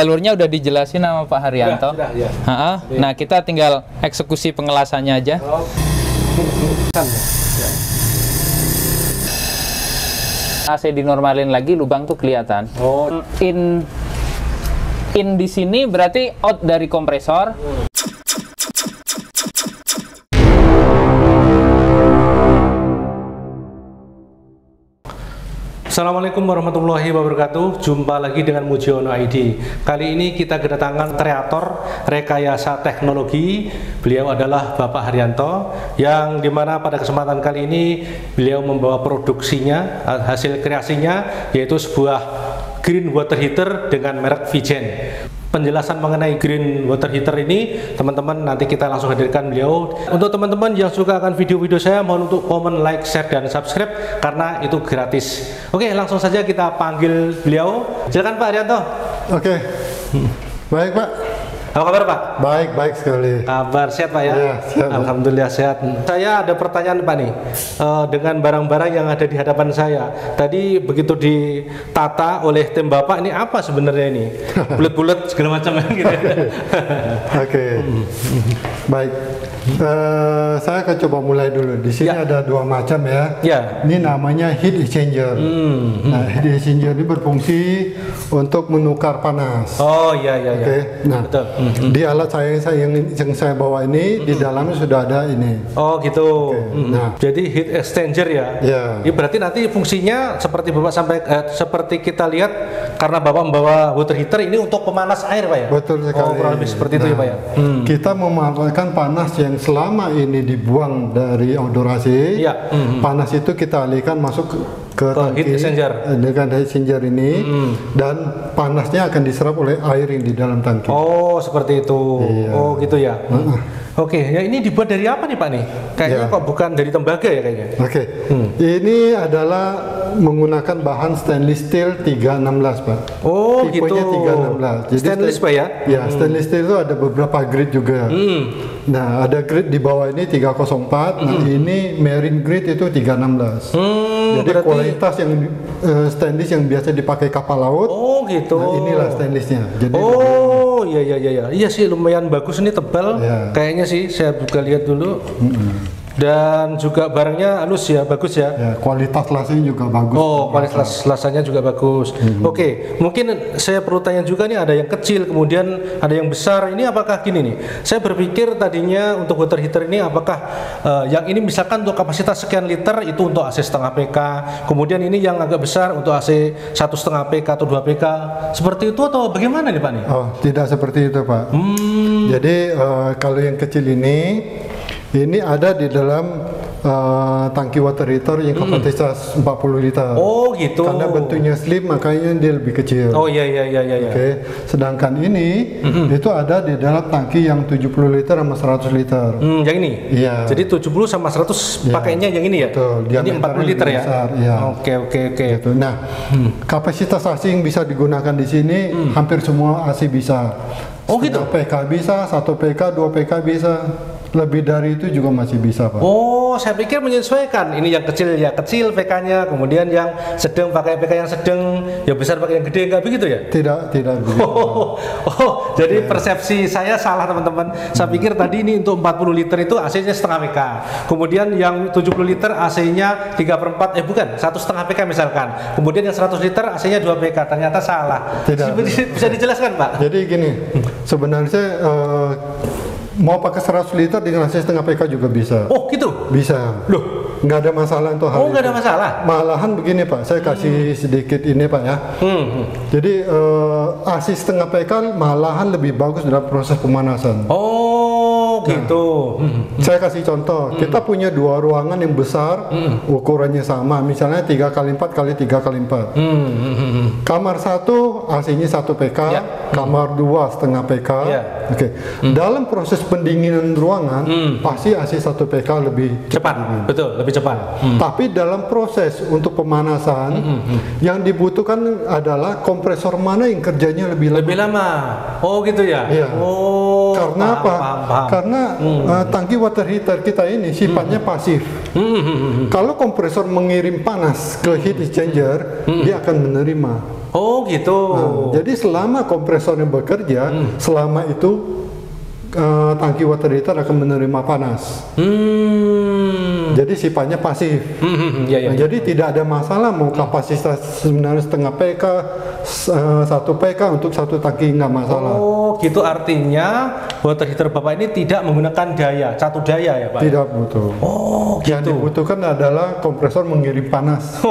Jalurnya udah dijelasin sama Pak Haryanto. Sudah, ya. Nah, kita tinggal eksekusi pengelasannya aja. AC dinormalin lagi, lubang tuh kelihatan. In di sini berarti out dari kompresor. Assalamualaikum warahmatullahi wabarakatuh. Jumpa lagi dengan Mujiono ID. Kali ini kita kedatangan kreator rekayasa teknologi. Beliau adalah Bapak Haryanto, yang dimana pada kesempatan kali ini beliau membawa produksinya, hasil kreasinya, yaitu sebuah green water heater dengan merek Vigen. Penjelasan mengenai green water heater ini, teman-teman, nanti kita langsung hadirkan beliau. Untuk teman-teman yang suka akan video-video saya, mohon untuk komen, like, share, dan subscribe karena itu gratis. Oke, langsung saja kita panggil beliau. Silakan Pak Haryanto. Oke. Baik Pak. Apa kabar Pak? Baik sekali. Kabar sehat Pak ya? Ya, sehat. Alhamdulillah sehat. Saya ada pertanyaan Pak nih, dengan barang-barang yang ada di hadapan saya. Tadi begitu ditata oleh tim Bapak, ini apa sebenarnya ini? Bulat-bulat segala macam gitu. Oke. Baik. Saya akan coba mulai dulu. Di sini ada dua macam ya. Ya. Ini namanya heat exchanger. Nah, heat exchanger ini berfungsi untuk menukar panas. Oh iya. Oke. Nah, betul. di alat yang saya bawa ini di dalamnya sudah ada ini. Oh gitu. Nah, jadi heat exchanger ya. Ya. Ini berarti nanti fungsinya seperti Bapak seperti kita lihat, karena Bapak membawa water heater ini untuk pemanas air Pak ya. Betul sekali. Oh, kurang lebih seperti itu ya Pak ya. Kita memanfaatkan panas yang selama ini dibuang dari outdoor AC. Iya. Panas itu kita alihkan masuk ke tangki heat exchanger. dengan heat exchanger ini, dan panasnya akan diserap oleh air yang di dalam tangki. Oh, seperti itu. Iya. Oh, gitu ya. Oke, ya ini dibuat dari apa nih Pak nih? Kayaknya kok bukan dari tembaga ya kayaknya. Oke. Ini adalah menggunakan bahan stainless steel 316 Pak. Oh, tipenya gitu. 316. Jadi Stainless Pak ya? Ya, stainless steel itu ada beberapa grade juga. Nah, ada grade di bawah ini 304. Nah, ini marine grade itu 316. Jadi berarti kualitas yang stainless yang biasa dipakai kapal laut. Oh, gitu. Nah, inilah stainlessnya. Jadi oh, iya. Iya sih, lumayan bagus, ini tebal. Ya. Kayaknya sih, saya buka lihat dulu. Dan juga barangnya halus ya, bagus ya. ya, kualitas lasnya juga bagus. Oh, kualitas lasanya juga bagus. Oke, mungkin saya perlu tanya juga nih, ada yang kecil, kemudian ada yang besar. Ini apakah gini nih? Saya berpikir tadinya untuk water heater ini apakah yang ini misalkan untuk kapasitas sekian liter itu untuk AC setengah PK, kemudian ini yang agak besar untuk AC 1,5 PK atau 2 PK. Seperti itu atau bagaimana nih Pak nih? Oh, tidak seperti itu Pak. Jadi kalau yang kecil ini ada di dalam tangki water heater yang kapasitas 40 liter. Oh, gitu. Karena bentuknya slim, makanya dia lebih kecil. Oh, iya. Oke. Sedangkan ini itu ada di dalam tangki yang 70 liter sama 100 liter. Yang ini? Iya. Jadi 70 sama 100 pakainya yang ini ya? Betul. Ini 40 liter ya? Besar, ya. Oke. Gitu. Nah, kapasitas AC yang bisa digunakan di sini hampir semua AC bisa. Oh, gitu? PK bisa, 1 PK, 2 PK bisa. Lebih dari itu juga masih bisa Pak. Oh, saya pikir menyesuaikan. Ini yang kecil ya kecil PK-nya, kemudian yang sedang pakai PK yang sedang, yang besar pakai yang gede, enggak begitu ya? Tidak begitu. Jadi persepsi saya salah teman-teman. Saya pikir tadi ini untuk 40 liter itu AC-nya setengah PK. Kemudian yang 70 liter AC-nya 3/4, bukan, 1,5 PK misalkan. Kemudian yang 100 liter AC-nya 2 PK. Ternyata salah. Tidak. Bisa dijelaskan Pak? Jadi gini, sebenarnya mau pakai 100 liter dengan AC setengah PK juga bisa. Oh, gitu? Bisa. Loh, nggak ada masalah untuk hal oh, nggak ada itu. masalah? Malahan begini Pak, saya kasih sedikit ini Pak ya. Jadi AC setengah PK malahan lebih bagus dalam proses pemanasan. Oh, gitu. Saya kasih contoh, kita punya dua ruangan yang besar, ukurannya sama, misalnya 3x4 x 3x4. Kamar 1 AC-nya 1 PK, kamar 2 setengah PK. Oke. Dalam proses pendinginan ruangan, pasti AC 1 PK lebih cepat. Betul, lebih cepat. Tapi dalam proses untuk pemanasan, yang dibutuhkan adalah kompresor mana yang kerjanya lebih lama. Oh, gitu ya? Iya. Oh, karena apa? Paham. Karena tangki water heater kita ini sifatnya pasif. Kalau kompresor mengirim panas ke heat exchanger, dia akan menerima. Oh gitu. Nah, jadi selama kompresornya bekerja, selama itu tangki water heater akan menerima panas. Jadi sifatnya pasif. Nah, jadi tidak ada masalah mau kapasitas sebenarnya setengah PK, 1 PK untuk satu tangki nggak masalah. Oh gitu, artinya water heater Bapak ini tidak menggunakan satu daya ya Pak? Tidak butuh. Oh gitu. Yang dibutuhkan adalah kompresor mengirim panas.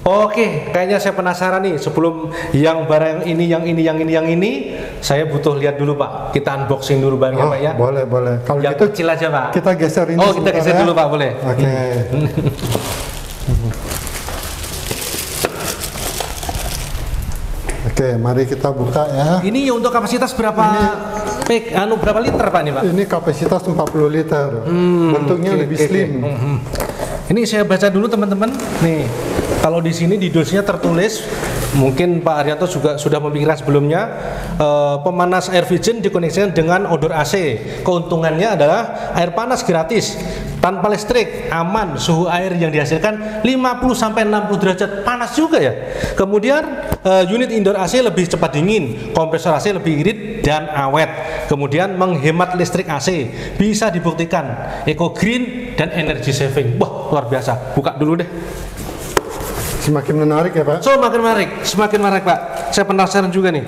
Oke, kayaknya saya penasaran nih. Sebelum yang barang yang ini, saya butuh lihat dulu Pak. Kita unboxing dulu barangnya Pak ya. Boleh. Kalau yang gitu kecil aja Pak. kita geser ini. Oh, kita geser ya. dulu Pak, boleh. Oke. Oke, mari kita buka ya. Ini untuk kapasitas berapa berapa liter Pak nih Pak? Ini kapasitas 40 liter. Bentuknya lebih slim. Ini saya baca dulu teman-teman. Nih, kalau di sini di dosnya tertulis, mungkin Pak Haryanto juga sudah memikirkan sebelumnya, pemanas air Vigen dikoneksikan dengan odor AC. Keuntungannya adalah air panas gratis, tanpa listrik, aman, suhu air yang dihasilkan 50-60 derajat panas juga ya. Kemudian unit indoor AC lebih cepat dingin, kompresor AC lebih irit dan awet. Kemudian menghemat listrik AC, bisa dibuktikan eco green dan energy saving. Wah, luar biasa. Buka dulu deh. Semakin menarik ya Pak. Semakin menarik Pak. Saya penasaran juga nih.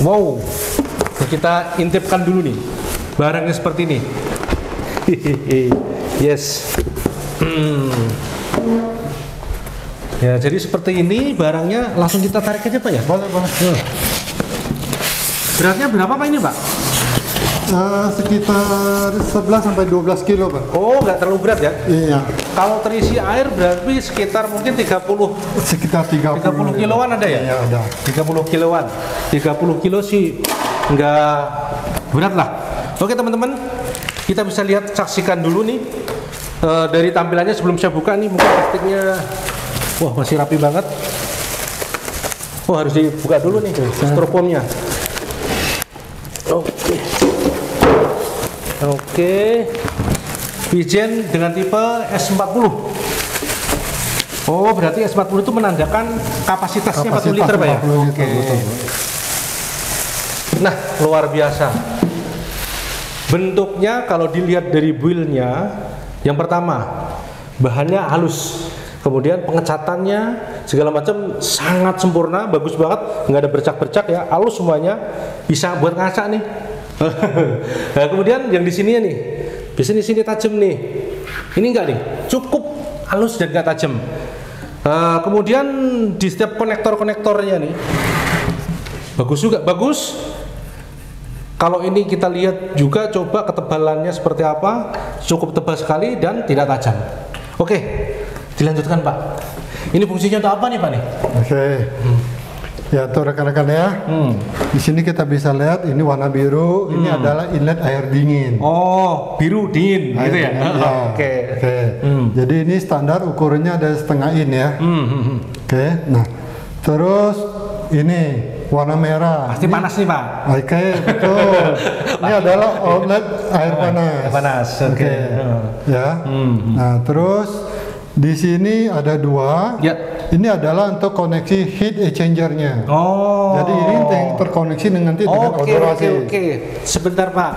Wow, nah, kita intipkan dulu nih. Barangnya seperti ini. Yes. Ya, jadi seperti ini barangnya. Langsung kita tarik aja Pak ya. Boleh. Beratnya berapa Pak ini Pak? Sekitar 11 sampai 12 kilo Pak. Oh, nggak terlalu berat ya? Iya. Kalau terisi air berarti sekitar mungkin 30 kiloan ada ya? Iya ada. 30 kiloan. 30 kilo sih nggak berat lah. Oke teman-teman, kita bisa lihat, saksikan dulu nih dari tampilannya sebelum saya buka nih. Mungkin plastiknya, wah masih rapi banget. Oh, harus dibuka dulu nih styrofoamnya. Oke. Vigen dengan tipe S40. Oh, berarti S40 itu menandakan kapasitasnya 40 liter Pak ya? Oke. Nah, luar biasa. Bentuknya kalau dilihat dari build-nya, yang pertama, bahannya halus. Kemudian pengecatannya segala macam sangat sempurna, bagus banget, nggak ada bercak-bercak ya, halus semuanya, bisa buat ngaca nih. Nah, kemudian yang di sini nih, biasanya di sini tajam nih, ini enggak nih, cukup halus dan nggak tajam. Kemudian di setiap konektornya nih, bagus juga, bagus. Kalau ini kita lihat juga, coba ketebalannya seperti apa, cukup tebal sekali dan tidak tajam. Oke, dilanjutkan Pak. Ini fungsinya untuk apa nih Pak nih? Oke. Ya tuh rekan-rekan ya. Di sini kita bisa lihat ini warna biru, ini adalah inlet air dingin. Oh, biru dingin gitu ya? Ya. Oke. Jadi ini standar ukurannya ada setengah in ya. Oke. Nah, terus ini warna merah. Pasti ini, panas nih Pak. Oke, betul. Ini adalah outlet air panas. Air panas. Oke. Ya. Nah, terus di sini ada dua. Ya. Ini adalah untuk koneksi heat exchanger-nya. Oh. Jadi ini yang terkoneksi dengan odor AC. Oke. Sebentar Pak.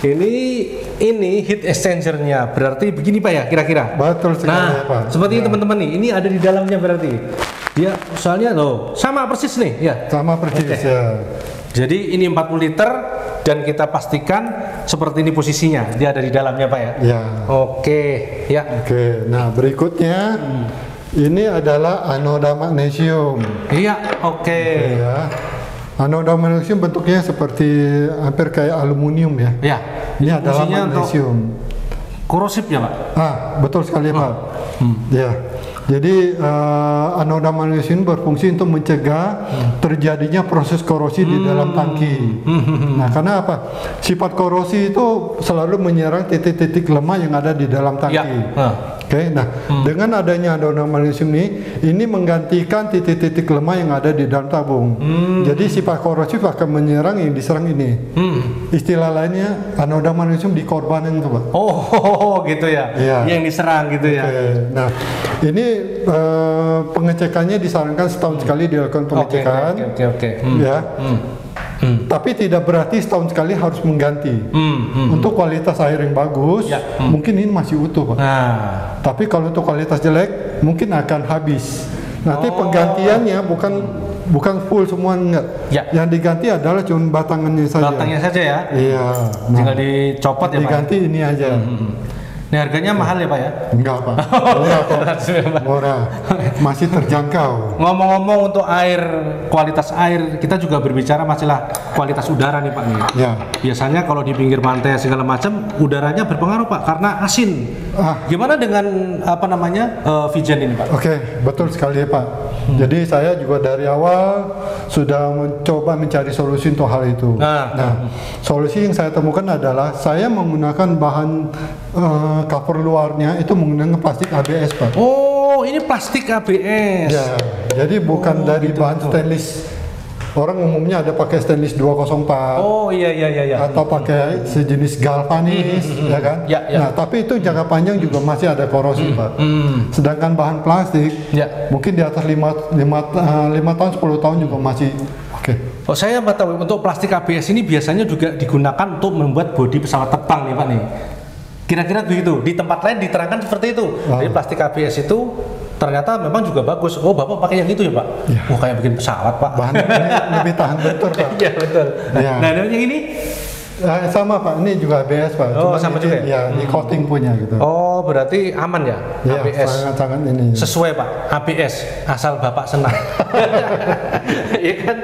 Ini heat exchanger-nya. Berarti begini Pak ya, kira-kira. Betul sekali nah, ya, Pak. seperti Ya. ini teman-teman nih. Ini ada di dalamnya berarti. Ya, soalnya loh, sama persis nih, ya. Sama persis Oke. ya. Jadi ini 40 liter dan kita pastikan seperti ini posisinya. Dia ada di dalamnya Pak ya. Ya. Oke, ya. Oke. Nah, berikutnya ini adalah anoda magnesium. Iya, oke. Ya. Anoda magnesium bentuknya seperti hampir kayak aluminium ya. Ya. Ini adalah fungsinya untuk magnesium. korosif ya Pak. Betul sekali Pak. Ya. Jadi anoda magnesium berfungsi untuk mencegah terjadinya proses korosi di dalam tangki. Nah, karena apa? Sifat korosi itu selalu menyerang titik-titik lemah yang ada di dalam tangki. Ya. Oke, nah dengan adanya anomalium ini menggantikan titik-titik lemah yang ada di dalam tabung. Jadi sifat korosif akan menyerang yang diserang ini. Istilah lainnya anomalium dikorbanin tuh, Pak. Oh, gitu ya. Iya. Yang diserang gitu ya. Oke, nah ini pengecekannya disarankan setahun sekali dilakukan pengecekan. Oke. Ya. Tapi tidak berarti setahun sekali harus mengganti. Untuk kualitas air yang bagus, mungkin ini masih utuh, Pak. Tapi kalau untuk kualitas jelek, mungkin akan habis. Nanti penggantiannya bukan full semua, enggak. Yang diganti adalah cuma batangannya saja. Batangnya saja ya. Iya. Tinggal dicopot ya, Pak. Diganti ini aja. Ini harganya mahal ya, Pak ya? Enggak, Pak. Murah kok. Murah. Masih terjangkau. Ngomong-ngomong untuk air, kualitas air, kita juga berbicara masalah kualitas udara nih, Pak nih. Ya. Biasanya kalau di pinggir pantai segala macam, udaranya berpengaruh, Pak, karena asin. Gimana dengan Vigen ini, Pak? Oke, betul sekali, Pak. Jadi saya juga dari awal sudah mencoba mencari solusi untuk hal itu. Nah, solusi yang saya temukan adalah saya menggunakan bahan cover luarnya itu menggunakan plastik ABS, Pak. Oh, ini plastik ABS. Ya, jadi bukan dari bahan stainless. Orang umumnya ada pakai stainless 204. Oh, iya. Atau pakai sejenis galvanis, ya kan? Nah, tapi itu jangka panjang juga masih ada korosi, Pak. Sedangkan bahan plastik, mungkin di atas 5 tahun, 10 tahun juga masih oke. Oh, saya tahu untuk plastik ABS ini biasanya juga digunakan untuk membuat bodi pesawat terbang nih, Pak nih. Kira-kira begitu. Di tempat lain diterangkan seperti itu. Jadi plastik ABS itu ternyata memang juga bagus. Oh, Bapak pakai yang itu ya, Pak? Ya. Oh, kayak bikin pesawat, Pak. Bahan ini lebih tahan bentur, Pak. Iya, betul. Ya. Nah, yang ini sama, Pak. Ini juga ABS, Pak. Oh, cuma sama ini, juga. Ya, di coating punya gitu. Oh, berarti aman ya? Ya, ABS. sangat-sangat ini. Sesuai, Pak. ABS asal Bapak senang. Iya kan?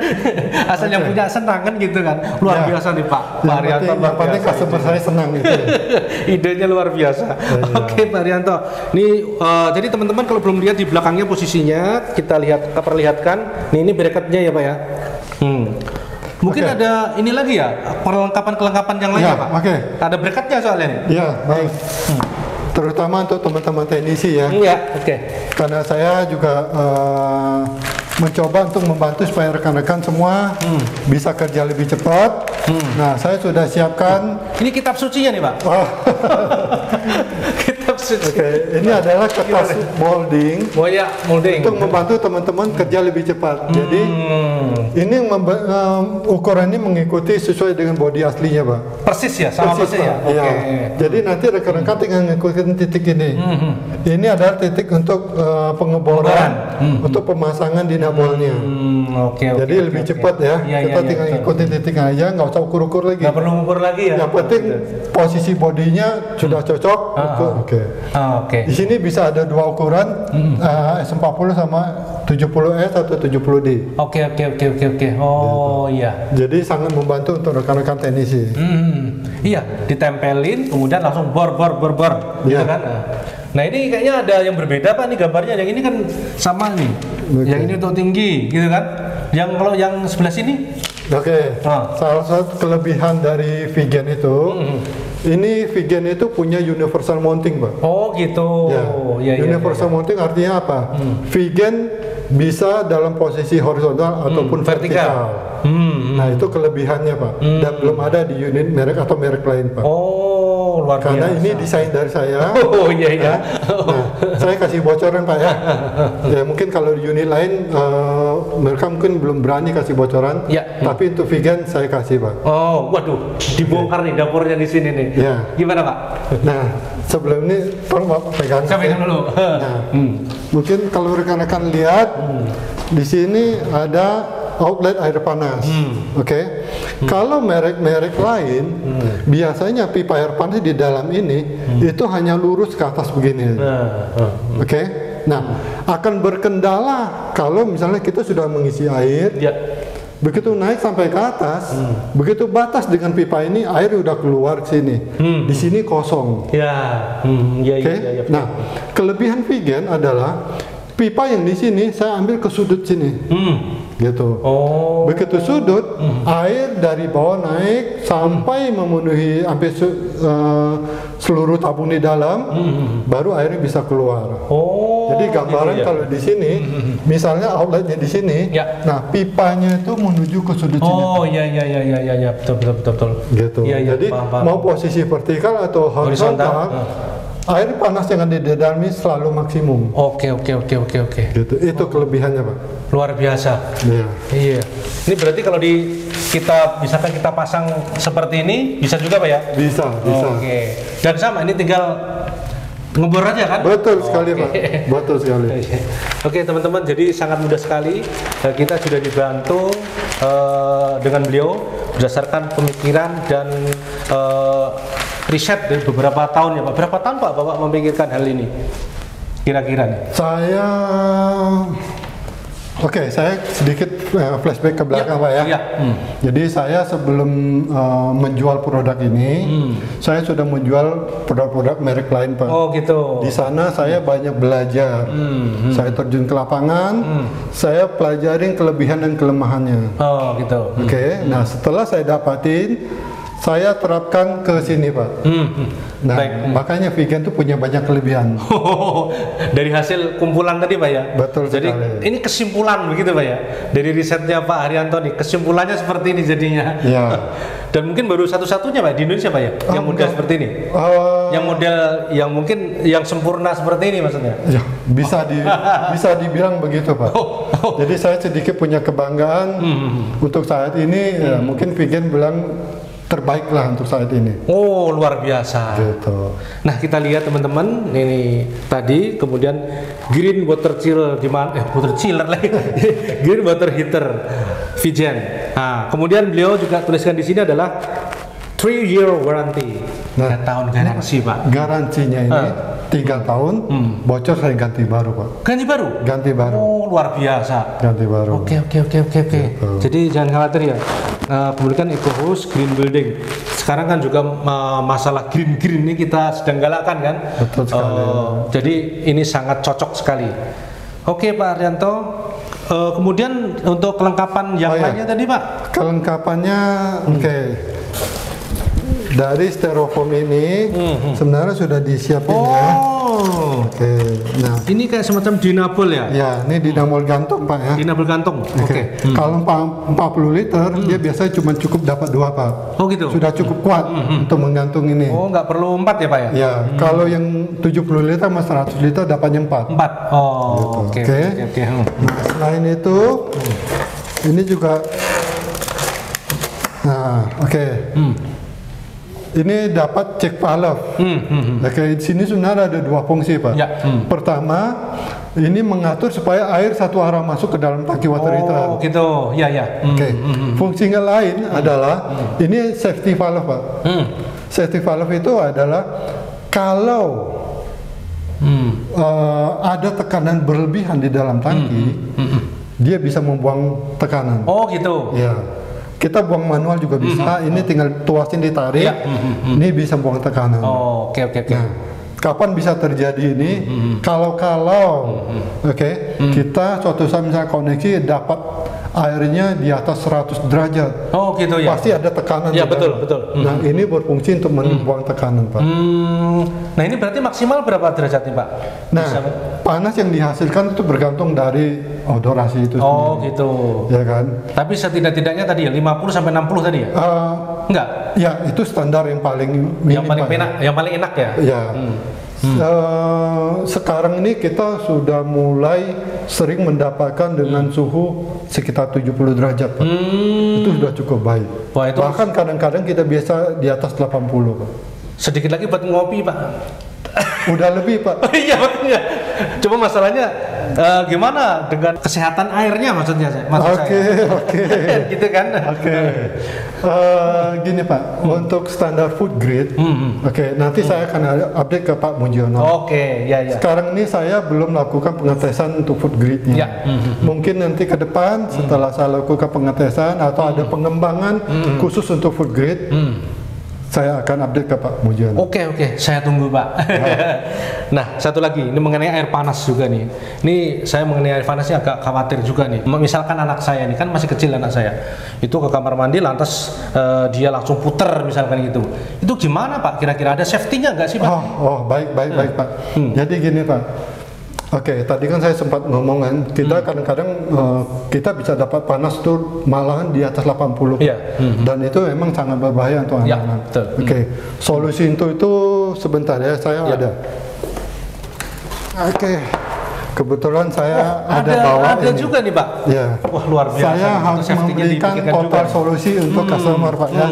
Asal yang punya senang kan gitu kan. Luar biasa nih, Pak. Pak Haryanto. Yang penting customer saya senang gitu. Idenya luar biasa. Oke, Pak Haryanto. Ini jadi teman-teman kalau belum lihat di belakangnya posisinya, kita perlihatkan. Ini bracketnya ya, Pak ya. Mungkin ada ini lagi ya, perlengkapan yang lain ya, Pak? Ada bracketnya soalnya nih. Iya, baik. Terutama untuk teman-teman teknisi ya. Iya, oke. Karena saya juga mencoba untuk membantu supaya rekan-rekan semua bisa kerja lebih cepat. Nah, saya sudah siapkan. Ini kitab sucinya nih, Pak. Kitab suci. Oke, ini adalah kertas molding. Oh ya, molding. Untuk membantu teman-teman kerja lebih cepat. Jadi ini ukuran ini mengikuti sesuai dengan bodi aslinya, Pak. Persis ya, sama persis ya. Iya. Jadi nanti rekan-rekan tinggal ngikutin titik ini. Ini adalah titik untuk pengeboran, untuk pemasangan dinabolnya. Jadi lebih cepat ya. Kita tinggal ngikutin titik aja, nggak usah ukur-ukur lagi. Nggak perlu ukur lagi ya. Yang penting posisi bodinya sudah cocok. Oke. Di sini bisa ada dua ukuran, S40 sama 70S atau 70D. Oke. Oh iya. Jadi sangat membantu untuk rekan-rekan teknisi. Iya, ditempelin, kemudian langsung bor, gitu kan? Nah ini kayaknya ada yang berbeda, Pak, nih gambarnya. Yang ini kan sama nih. Yang ini untuk tinggi, gitu kan? Yang kalau yang sebelah sini? Salah satu kelebihan dari Vigen itu, ini Vigen itu punya universal mounting, Pak. Oh gitu. Universal mounting artinya apa? Vigen bisa dalam posisi horizontal ataupun vertikal. Nah itu kelebihannya, Pak. Dan belum ada di unit merek atau merek lain, Pak. Oh, luar biasa. Karena ini desain dari saya. Oh iya. Nah, saya kasih bocoran, Pak ya. Ya mungkin kalau di unit lain mereka mungkin belum berani kasih bocoran. Tapi untuk Vigen saya kasih, Pak. Oh, waduh, dibongkar nih dapurnya di sini nih. Gimana, Pak? Nah, sebelum ini tolong Bapak pegang. Saya pegang dulu. Mungkin kalau rekan-rekan lihat di sini ada outlet air panas. Kalau merek-merek lain biasanya pipa air panas di dalam ini itu hanya lurus ke atas begini. Nah, akan berkendala kalau misalnya kita sudah mengisi air. Begitu naik sampai ke atas, begitu batas dengan pipa ini air udah keluar ke sini. Di sini kosong. Nah, kelebihan Vigen adalah pipa yang di sini saya ambil ke sudut sini. gitu. Oh. Begitu sudut, air dari bawah naik sampai memenuhi hampir seluruh tabung di dalam, baru airnya bisa keluar. Oh. Jadi gambaran gitu ya. kalau di sini, misalnya outletnya di sini, Ya. nah pipanya itu menuju ke sudut sini. Oh iya betul. Gitu. Iya, Jadi paham. mau posisi vertikal atau horizontal, air panas yang ada di dalam ini selalu maksimum. Oke. Gitu. Itu kelebihannya, Pak. Luar biasa. Iya. Iya. Ini berarti kalau misalkan kita pasang seperti ini bisa juga Pak ya? Bisa. Oke. Dan sama ini tinggal ngebor aja kan? Betul sekali, Pak. Betul sekali. Oke teman-teman, jadi sangat mudah sekali. Kita sudah dibantu dengan beliau berdasarkan pemikiran dan riset dari beberapa tahun ya Pak. Berapa tahun Pak Bapak memikirkan hal ini? Kira-kira nih? Saya sedikit flashback ke belakang, Pak ya. Iya. Jadi saya sebelum menjual produk ini, saya sudah menjual produk-produk merek lain, Pak. Oh gitu. Di sana saya banyak belajar. Saya terjun ke lapangan, saya pelajarin kelebihan dan kelemahannya. Oh gitu. Oke. Nah setelah saya dapatin, saya terapkan ke sini, Pak. Nah, makanya vegan itu punya banyak kelebihan. Dari hasil kumpulan tadi Pak ya? Betul Jadi sekali. ini kesimpulan begitu Pak ya? Dari risetnya Pak Haryanto nih, kesimpulannya seperti ini jadinya. Ya. Dan mungkin baru satu-satunya Pak di Indonesia Pak ya? Yang model seperti ini? Yang model yang mungkin yang sempurna seperti ini maksudnya? Ya, bisa dibilang begitu, Pak. Jadi saya sedikit punya kebanggaan untuk saat ini. Ya, mungkin vegan bilang terbaik lah untuk saat ini. Oh luar biasa. Gitu. Nah kita lihat teman-teman ini tadi kemudian green water chiller di mana? Water chiller lagi. Green water heater vegan. Nah kemudian beliau juga tuliskan di sini adalah 3-year warranty. 3 tahun garansi Pak. Garansinya ini 3 tahun, bocor saya ganti baru, Pak. Ganti baru? Ganti baru. Oh luar biasa. Ganti baru. Oke. Jadi jangan khawatir ya. Kemudian EcoHouse Green Building. Sekarang kan juga masalah green ini kita sedang galakkan kan. Betul sekali. Jadi ini sangat cocok sekali. Oke Pak Haryanto. Kemudian untuk kelengkapan yang lainnya tadi Pak. Kelengkapannya, dari styrofoam ini sebenarnya sudah disiapin ya. Nah ini kayak semacam dinabel ya? Ya, ini dinabel gantung Pak ya. Dinabel gantung. Kalau 40 liter dia biasanya cuma cukup dapat 2 Pak. Oh gitu. Sudah cukup kuat untuk menggantung ini. Oh nggak perlu 4 ya Pak ya? Ya, kalau yang 70 liter sama 100 liter dapatnya 4. 4. Oh Gitu. oke. Nah, selain itu ini juga ini dapat cek valve. Di sini sebenarnya ada 2 fungsi Pak. Ya. Pertama, ini mengatur supaya air satu arah masuk ke dalam tangki water heater. Oh gitu, ya. Fungsinya lain adalah ini safety valve Pak. Safety valve itu adalah kalau ada tekanan berlebihan di dalam tangki, dia bisa membuang tekanan. Oh gitu. Ya. Kita buang manual juga bisa. Ini tinggal tuasin ditarik. Ini bisa buang tekanan. Oh, oke. Nah, kapan bisa terjadi ini? Kalau kita suatu saat misalnya koneksi dapat airnya di atas 100 derajat. Oh gitu ya. Pasti ada tekanan. Ya di dalam. betul. Nah ini berfungsi untuk membuang tekanan Pak. Nah ini berarti maksimal berapa derajat nih Pak? Nah panas yang dihasilkan itu bergantung dari odorasi itu sendiri. Oh gitu. Ya kan. Tapi setidak-tidaknya tadi ya 50 sampai 60 tadi ya? Enggak. Ya itu standar yang paling yang paling enak, yang paling enak ya. Ya. Sekarang ini kita sudah mulai sering mendapatkan dengan suhu sekitar 70 derajat Pak. Itu sudah cukup baik. Wah, itu bahkan kadang-kadang kita biasa di atas 80 Pak. Sedikit lagi buat ngopi Pak. Udah lebih Pak. Iya makanya. Cuma masalahnya gimana dengan kesehatan airnya maksudnya saya. Oke. Gitu kan. Gini Pak, untuk standar food grade, nanti saya akan update ke Pak Mujiono. Ya. Sekarang ini saya belum lakukan pengetesan untuk food grade-nya. Ya. Mungkin nanti ke depan setelah saya lakukan pengetesan atau ada pengembangan khusus untuk food grade, saya akan update ke Pak Mujiono. Oke, saya tunggu Pak. Nah, satu lagi, ini mengenai air panas juga nih. Ini saya mengenai air panasnya agak khawatir juga nih. Misalkan anak saya nih, kan masih kecil anak saya, itu ke kamar mandi lantas dia langsung puter misalkan gitu. Itu gimana Pak? Kira-kira ada safety-nya nggak sih Pak? Baik Pak. Jadi gini Pak. Oke, tadi kan saya sempat ngomong kan, kita kadang-kadang kita bisa dapat panas tuh malahan di atas 80. Dan itu memang sangat berbahaya untuk anak-anak. Oke, solusi untuk itu sebentar ya, saya ada. Oke, kebetulan saya ada ini juga nih Pak. Ya. Wah, luar biasa. Saya harus memberikan total solusi untuk customer Pak ya.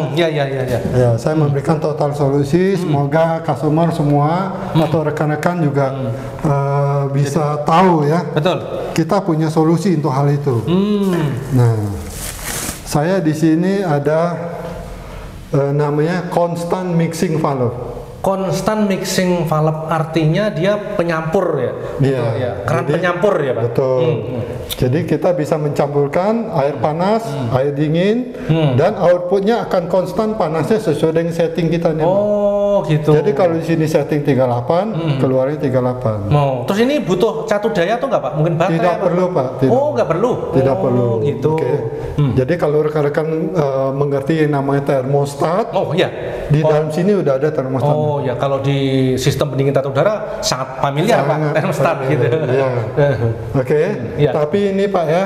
Ya, saya memberikan total solusi. Semoga customer semua atau rekan-rekan juga bisa tahu ya. Betul. Kita punya solusi untuk hal itu. Nah, saya di sini ada namanya constant mixing valve. Constant mixing valve artinya dia penyampur ya? Iya. Keran penyampur ya Pak? Betul. Jadi kita bisa mencampurkan air panas, air dingin, dan outputnya akan konstan panasnya sesuai dengan setting kita nih. Oh gitu. Jadi kalau di sini setting 38, keluarnya 38. Terus ini butuh catu daya atau nggak Pak? Mungkin baterai? Tidak perlu Pak. Nggak perlu? Tidak perlu. Gitu. Jadi kalau rekan-rekan mengerti yang namanya termostat, di dalam sini udah ada termostat. Oh ya, kalau di sistem pendingin tata udara sangat familiar Pak, termostat gitu. Oke. Tapi ini Pak ya,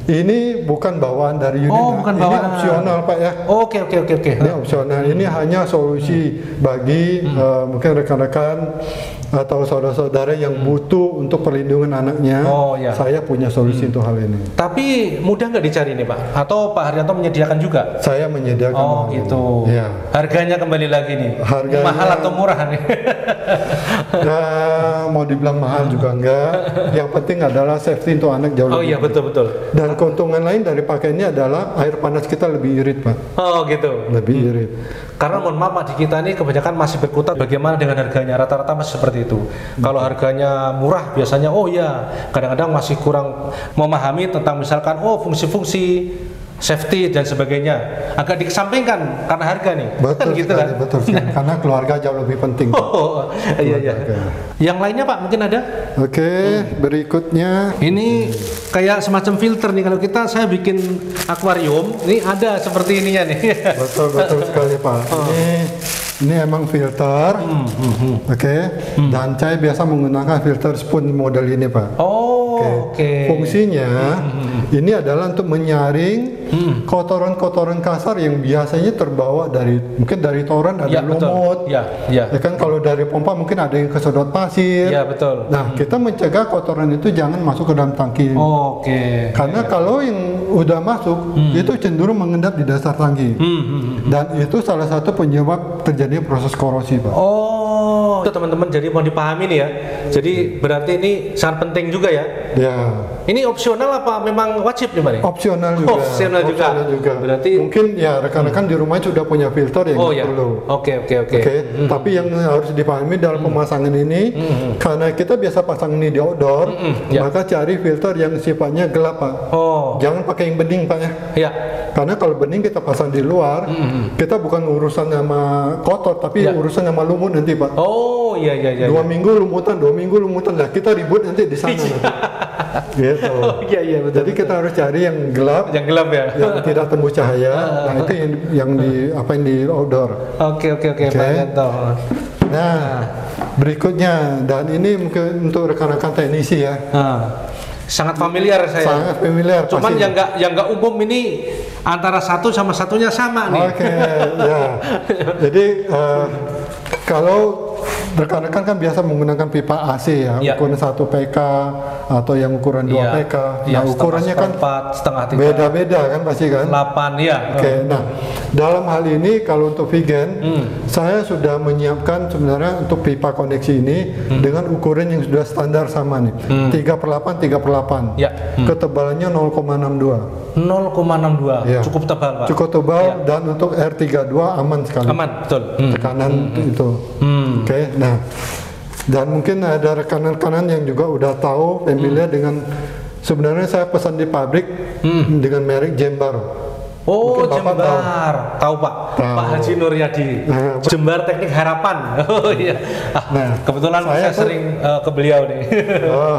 ini bukan bawaan dari unit. Bukan bawaan. Ini opsional Pak ya. Oke. Ini opsional. Ini hanya solusi bagi mungkin rekan-rekan atau saudara-saudara yang butuh untuk perlindungan anaknya. Saya punya solusi untuk hal ini. Tapi mudah nggak dicari nih Pak? Atau Pak Haryanto menyediakan juga? Saya menyediakan. Gitu. Ya. Harganya kembali lagi nih. Harganya mahal atau murah nih? Mau dibilang mahal juga enggak. Yang penting adalah safety untuk anak jauh lebih. Betul. Dan keuntungan lain dari pakai ini adalah air panas kita lebih irit Pak. Gitu. Lebih irit. Karena mohon maaf Pak, di kita ini kebanyakan masih berkutat bagaimana dengan harganya, rata-rata masih seperti itu. Kalau harganya murah biasanya kadang-kadang masih kurang memahami tentang misalkan fungsi-fungsi safety dan sebagainya, agak dikesampingkan karena harga nih. Betul gitu sekali, betul sekali. Karena keluarga jauh lebih penting. Iya. Yang lainnya Pak mungkin ada? Oke, berikutnya ini kayak semacam filter nih. Kalau saya bikin akuarium, ini ada seperti ininya nih. Betul sekali Pak. Ini emang filter, oke. Dan saya biasa menggunakan filter spoon model ini Pak. Oke. Fungsinya ini adalah untuk menyaring kotoran-kotoran kasar yang biasanya terbawa mungkin dari toran ada lumut. Ya kan, kalau dari pompa mungkin ada yang kesedot pasir. Betul. Nah, kita mencegah kotoran itu jangan masuk ke dalam tangki. Karena kalau yang udah masuk itu cenderung mengendap di dasar tangki. Dan itu salah satu penyebab terjadinya proses korosi Pak. Itu teman-teman, jadi mau dipahami nih ya. Jadi berarti ini sangat penting juga ya. Ini opsional apa memang wajib nih Pak? Opsional juga. Opsional juga. Berarti mungkin ya rekan-rekan di rumah sudah punya filter yang perlu. Oke. Tapi yang harus dipahami dalam pemasangan ini, karena kita biasa pasang ini di outdoor, maka cari filter yang sifatnya gelap Pak. Jangan pakai yang bening Pak ya. Karena kalau bening kita pasang di luar, kita bukan urusan sama kotor, tapi urusan sama lumut nanti Pak. Iya. 2 minggu lumutan, 2 minggu lumutan. Nah, kita ribut nanti di sana. Gitu. Iya betul. Jadi kita harus cari yang gelap. Yang gelap ya. Yang tidak tembus cahaya. Nah, itu yang di outdoor. Oke. Pak Haryanto. Nah, berikutnya, dan ini mungkin untuk rekan-rekan teknisi ya. Sangat familiar saya. Sangat familiar. Cuman yang nggak umum ini antara satu sama satunya sama nih. Ya. Jadi kalau rekan-rekan kan biasa menggunakan pipa AC ya, ukuran 1 PK atau yang ukuran 2 PK. Nah, ukurannya kan beda-beda kan pasti kan? 8 ya. Nah, dalam hal ini kalau untuk vegan, saya sudah menyiapkan sebenarnya untuk pipa koneksi ini dengan ukuran yang sudah standar sama nih. 3/8, 3/8. Ketebalannya 0,62. 0,62. Cukup tebal Pak. Cukup tebal dan untuk R32 aman sekali. Aman, betul. Tekanan itu. Nah, dan mungkin ada rekan-rekanan yang juga udah tahu familiar dengan, sebenarnya saya pesan di pabrik dengan merek Jembar. Oh, Mungkin Bapak Jembar. Tahu Pak? Tahu. Pak Haji Nuryadi. Jembar Teknik Harapan. Oh iya. Nah, Kebetulan saya tuh- sering ke beliau nih. Oh,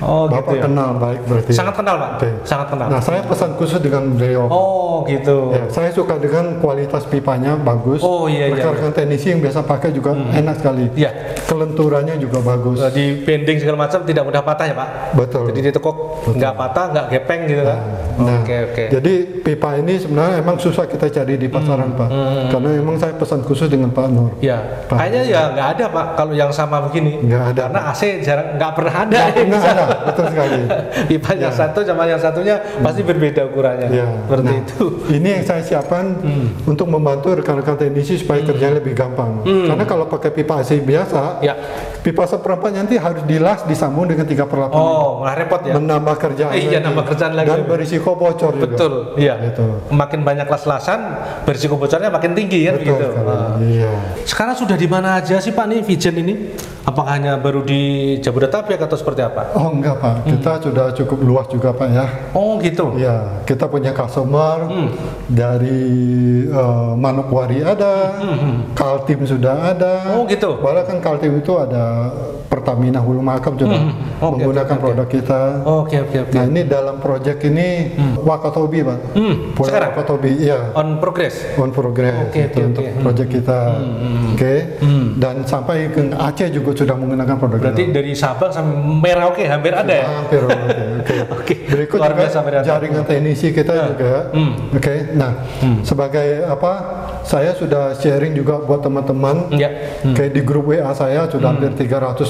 Oh Bapak gitu ya. kenal baik berarti. Sangat kenal Pak. Oke. Sangat kenal. Nah, saya pesan khusus dengan beliau. Oh gitu. Ya, saya suka dengan kualitas pipanya bagus. Oh, iya, iya, Rekan-rekan teknisi yang biasa pakai juga enak sekali. Iya. Kelenturannya juga bagus. Di bending segala macam tidak mudah patah ya Pak. Betul. Jadi ditekuk nggak patah, nggak gepeng gitu kan. Nah, Oke. jadi pipa ini sebenarnya emang susah kita cari di pasaran Pak. Karena emang saya pesan khusus dengan Pak Nur. Ya, kayaknya ya nggak ada Pak kalau yang sama begini. Nggak ada. Karena AC jarang nggak pernah ada. Nggak ada, betul sekali. Pipa yang satu sama yang satunya pasti berbeda ukurannya. Ya. Seperti Nah, itu. Ini yang saya siapkan untuk membantu rekan-rekan teknisi supaya kerjanya lebih gampang. Karena kalau pakai pipa AC biasa, Ya. pipa seperempat nanti harus dilas disambung dengan 3/8. Oh, malah repot ya. Menambah kerjaan. Iya, lagi. nambah kerjaan lagi. Dan berisiko bocor juga. Betul, iya. Gitu. Makin banyak las-lasan, berisiko bocornya makin tinggi kan Betul begitu. sekali. Nah. Iya. Sekarang sudah di mana aja sih Pak nih Vision ini? Apakah hanya baru di Jabodetabek atau seperti apa? Oh enggak Pak, kita sudah cukup luas juga Pak ya. Oh gitu. Ya, kita punya customer dari Manokwari ada, Kaltim sudah ada. Oh gitu. Bahkan Kaltim itu ada Pertamina Hulu Makam sudah Oke, menggunakan oke. produk kita. Oke. Nah ini dalam proyek ini Wakatobi Pak. Pulau Sekarang? Wakatobi, iya. On progress. On progress Oke, itu oke, untuk oke. proyek kita. Oke. Dan sampai ke Aceh juga sudah menggunakan produk Berarti kita. dari Sabang sampai Merauke hampir ada ya? Hampir oke. Oke. Berikut Luar juga biasa, Pak. jaringan teknisi kita juga. Oke. Nah, sebagai apa? Saya sudah sharing juga buat teman-teman. Ya. Kayak di grup WA saya sudah hampir 300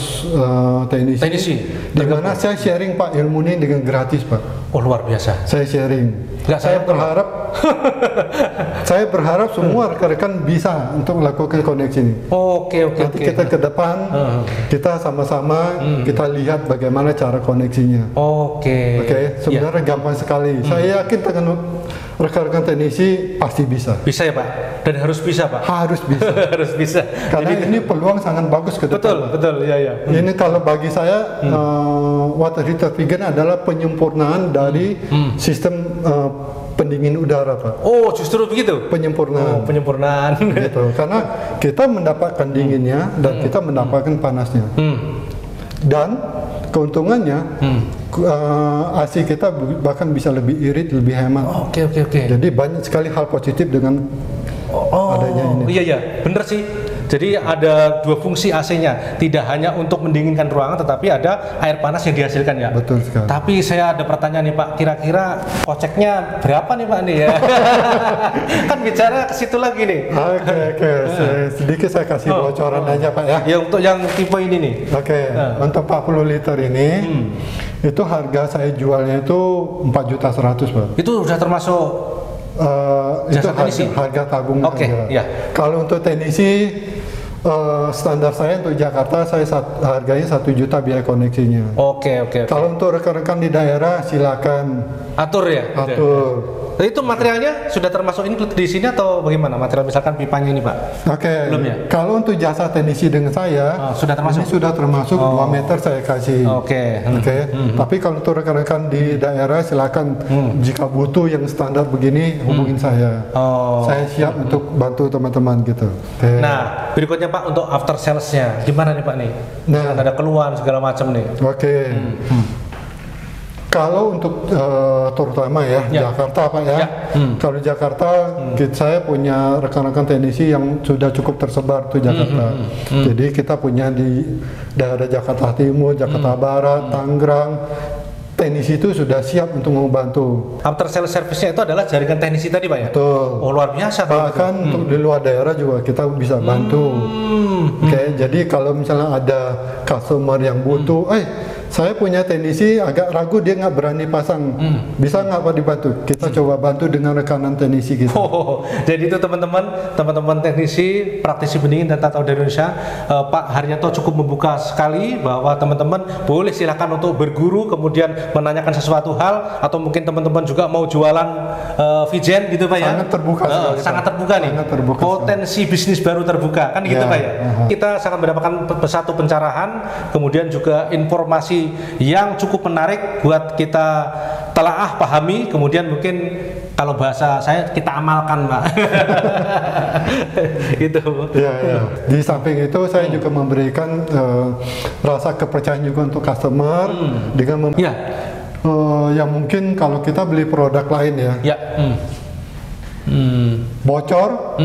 teknisi. Teknisi. Di mana saya sharing Pak ilmu ini dengan gratis Pak. Oh luar biasa. Saya sharing. Nggak Saya sayang berharap saya berharap semua rekan-rekan bisa untuk melakukan koneksi ini. Oke. Nanti kita ke depan, kita sama-sama kita lihat bagaimana cara koneksinya. Oke. Oke, sebenarnya gampang sekali. Saya yakin dengan rekan-rekan teknisi pasti bisa. Bisa ya Pak? Dan harus bisa Pak? Harus bisa. Harus bisa. Karena ini peluang sangat bagus ke depan. Betul. Iya. Ini kalau bagi saya water heater vegan adalah penyempurnaan dari sistem pendingin udara Pak. Oh justru begitu? Penyempurnaan. Penyempurnaan. Gitu. Karena kita mendapatkan dinginnya dan kita mendapatkan panasnya. Dan keuntungannya AC kita bahkan bisa lebih irit, lebih hemat. Oke. Jadi banyak sekali hal positif dengan adanya ini. Iya, bener sih. Jadi ada dua fungsi AC-nya, tidak hanya untuk mendinginkan ruangan, tetapi ada air panas yang dihasilkan ya. Betul sekali. Tapi saya ada pertanyaan nih Pak, kira-kira koceknya berapa nih Pak nih ya? Kan bicara ke situ lagi nih. Oke. Sedikit saya kasih bocoran aja Pak ya. Ya untuk yang tipe ini nih. Oke, untuk 40 liter ini itu harga saya jualnya itu 4.100.000 Pak. Itu udah termasuk Itu jasa teknisi? harga tabung Oke, aja. iya. Kalau untuk teknisi standar saya untuk Jakarta saya harganya 1 juta biaya koneksinya. Oke. Kalau untuk rekan-rekan di daerah silakan Atur ya? atur. Jadi itu materialnya sudah termasuk include di sini atau bagaimana? Material misalkan pipanya ini Pak? Oke. Belum ya? Kalau untuk jasa teknisi dengan saya Sudah termasuk? ini sudah termasuk 2 meter saya kasih. Oke. Oke. Tapi kalau untuk rekan-rekan di daerah silakan jika butuh yang standar begini hubungin saya. Oh. Saya siap untuk bantu teman-teman gitu. Oke. Nah, berikutnya Pak untuk after sales-nya gimana nih Pak nih? Nah. Ada keluhan segala macam nih. Oke. Kalau untuk terutama ya, Ya. Jakarta Pak ya. Ya. Kalau Jakarta saya punya rekan-rekan teknisi yang sudah cukup tersebar tuh Jakarta. Jadi kita punya di daerah Jakarta Timur, Jakarta Barat, Tangerang. Teknisi itu sudah siap untuk membantu. After sales service-nya itu adalah jaringan teknisi tadi Pak ya? Betul. Oh luar biasa Pak. Bahkan untuk di luar daerah juga kita bisa bantu. Oke, jadi kalau misalnya ada customer yang butuh, saya punya teknisi agak ragu dia nggak berani pasang, bisa nggak Pak dibantu? Kita coba bantu dengan rekanan teknisi kita. Oh, jadi itu teman-teman teknisi, praktisi pendingin dan tata udah Indonesia, Pak Haryanto cukup membuka sekali bahwa teman-teman boleh silakan untuk berguru, kemudian menanyakan sesuatu hal, atau mungkin teman-teman juga mau jualan Vigen gitu Pak ya? Sangat terbuka sekali, Pak. Sangat terbuka nih. Sangat terbuka Potensi bisnis baru terbuka kan gitu Ya, Pak ya? Kita sangat mendapatkan satu pencerahan, kemudian juga informasi yang cukup menarik buat kita telaah, pahami, kemudian mungkin Kalau bahasa saya kita amalkan, Pak. Gitu. Ya, ya. Di samping itu saya juga memberikan rasa kepercayaan juga untuk customer dengan Ya. yang mungkin kalau kita beli produk lain ya, Ya. bocor,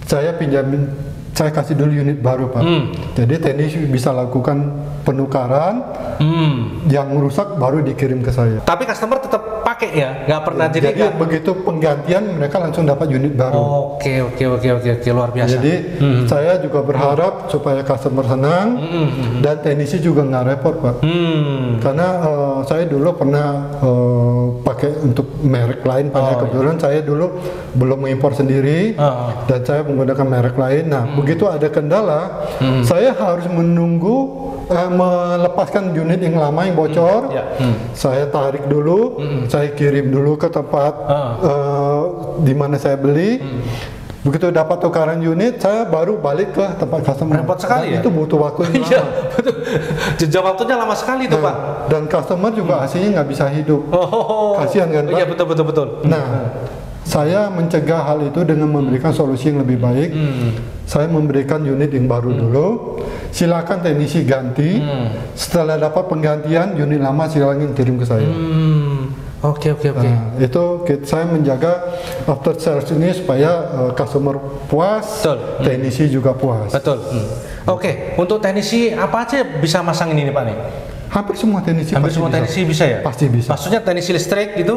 saya pinjamin, saya kasih dulu unit baru Pak. Jadi teknisi bisa lakukan penukaran, yang rusak baru dikirim ke saya. Tapi customer tetap pakai ya, nggak pernah Jadi nggak- begitu penggantian mereka langsung dapat unit baru. Oke, luar biasa. Jadi saya juga berharap supaya customer senang dan teknisi juga nggak repot Pak. Karena saya dulu pernah pakai untuk merek lain Pak. Kebetulan saya dulu belum mengimpor sendiri dan saya menggunakan merek lain. Nah begitu ada kendala, saya harus menunggu melepaskan unit yang lama yang bocor. Saya tarik dulu, saya kirim dulu ke tempat di mana saya beli. Begitu dapat tukaran unit, saya baru balik ke tempat customer. Repot sekali Dan ya? itu butuh waktu yang Iya, lama. betul. Jejak waktunya lama sekali tuh, Pak. Dan customer juga AC-nya nggak bisa hidup. Kasihan kan, Pak? Iya, betul. Nah, saya mencegah hal itu dengan memberikan solusi yang lebih baik. Saya memberikan unit yang baru dulu. Silakan teknisi ganti. Setelah dapat penggantian, unit lama silakan kirim ke saya. Oke. Nah, itu saya menjaga after sales ini supaya customer puas, Betul. teknisi juga puas. Betul. Oke, untuk teknisi apa aja bisa masang ini nih, Pak nih? Hampir semua teknisi Hampir pasti semua bisa. teknisi bisa ya? Pasti bisa. Maksudnya teknisi listrik gitu?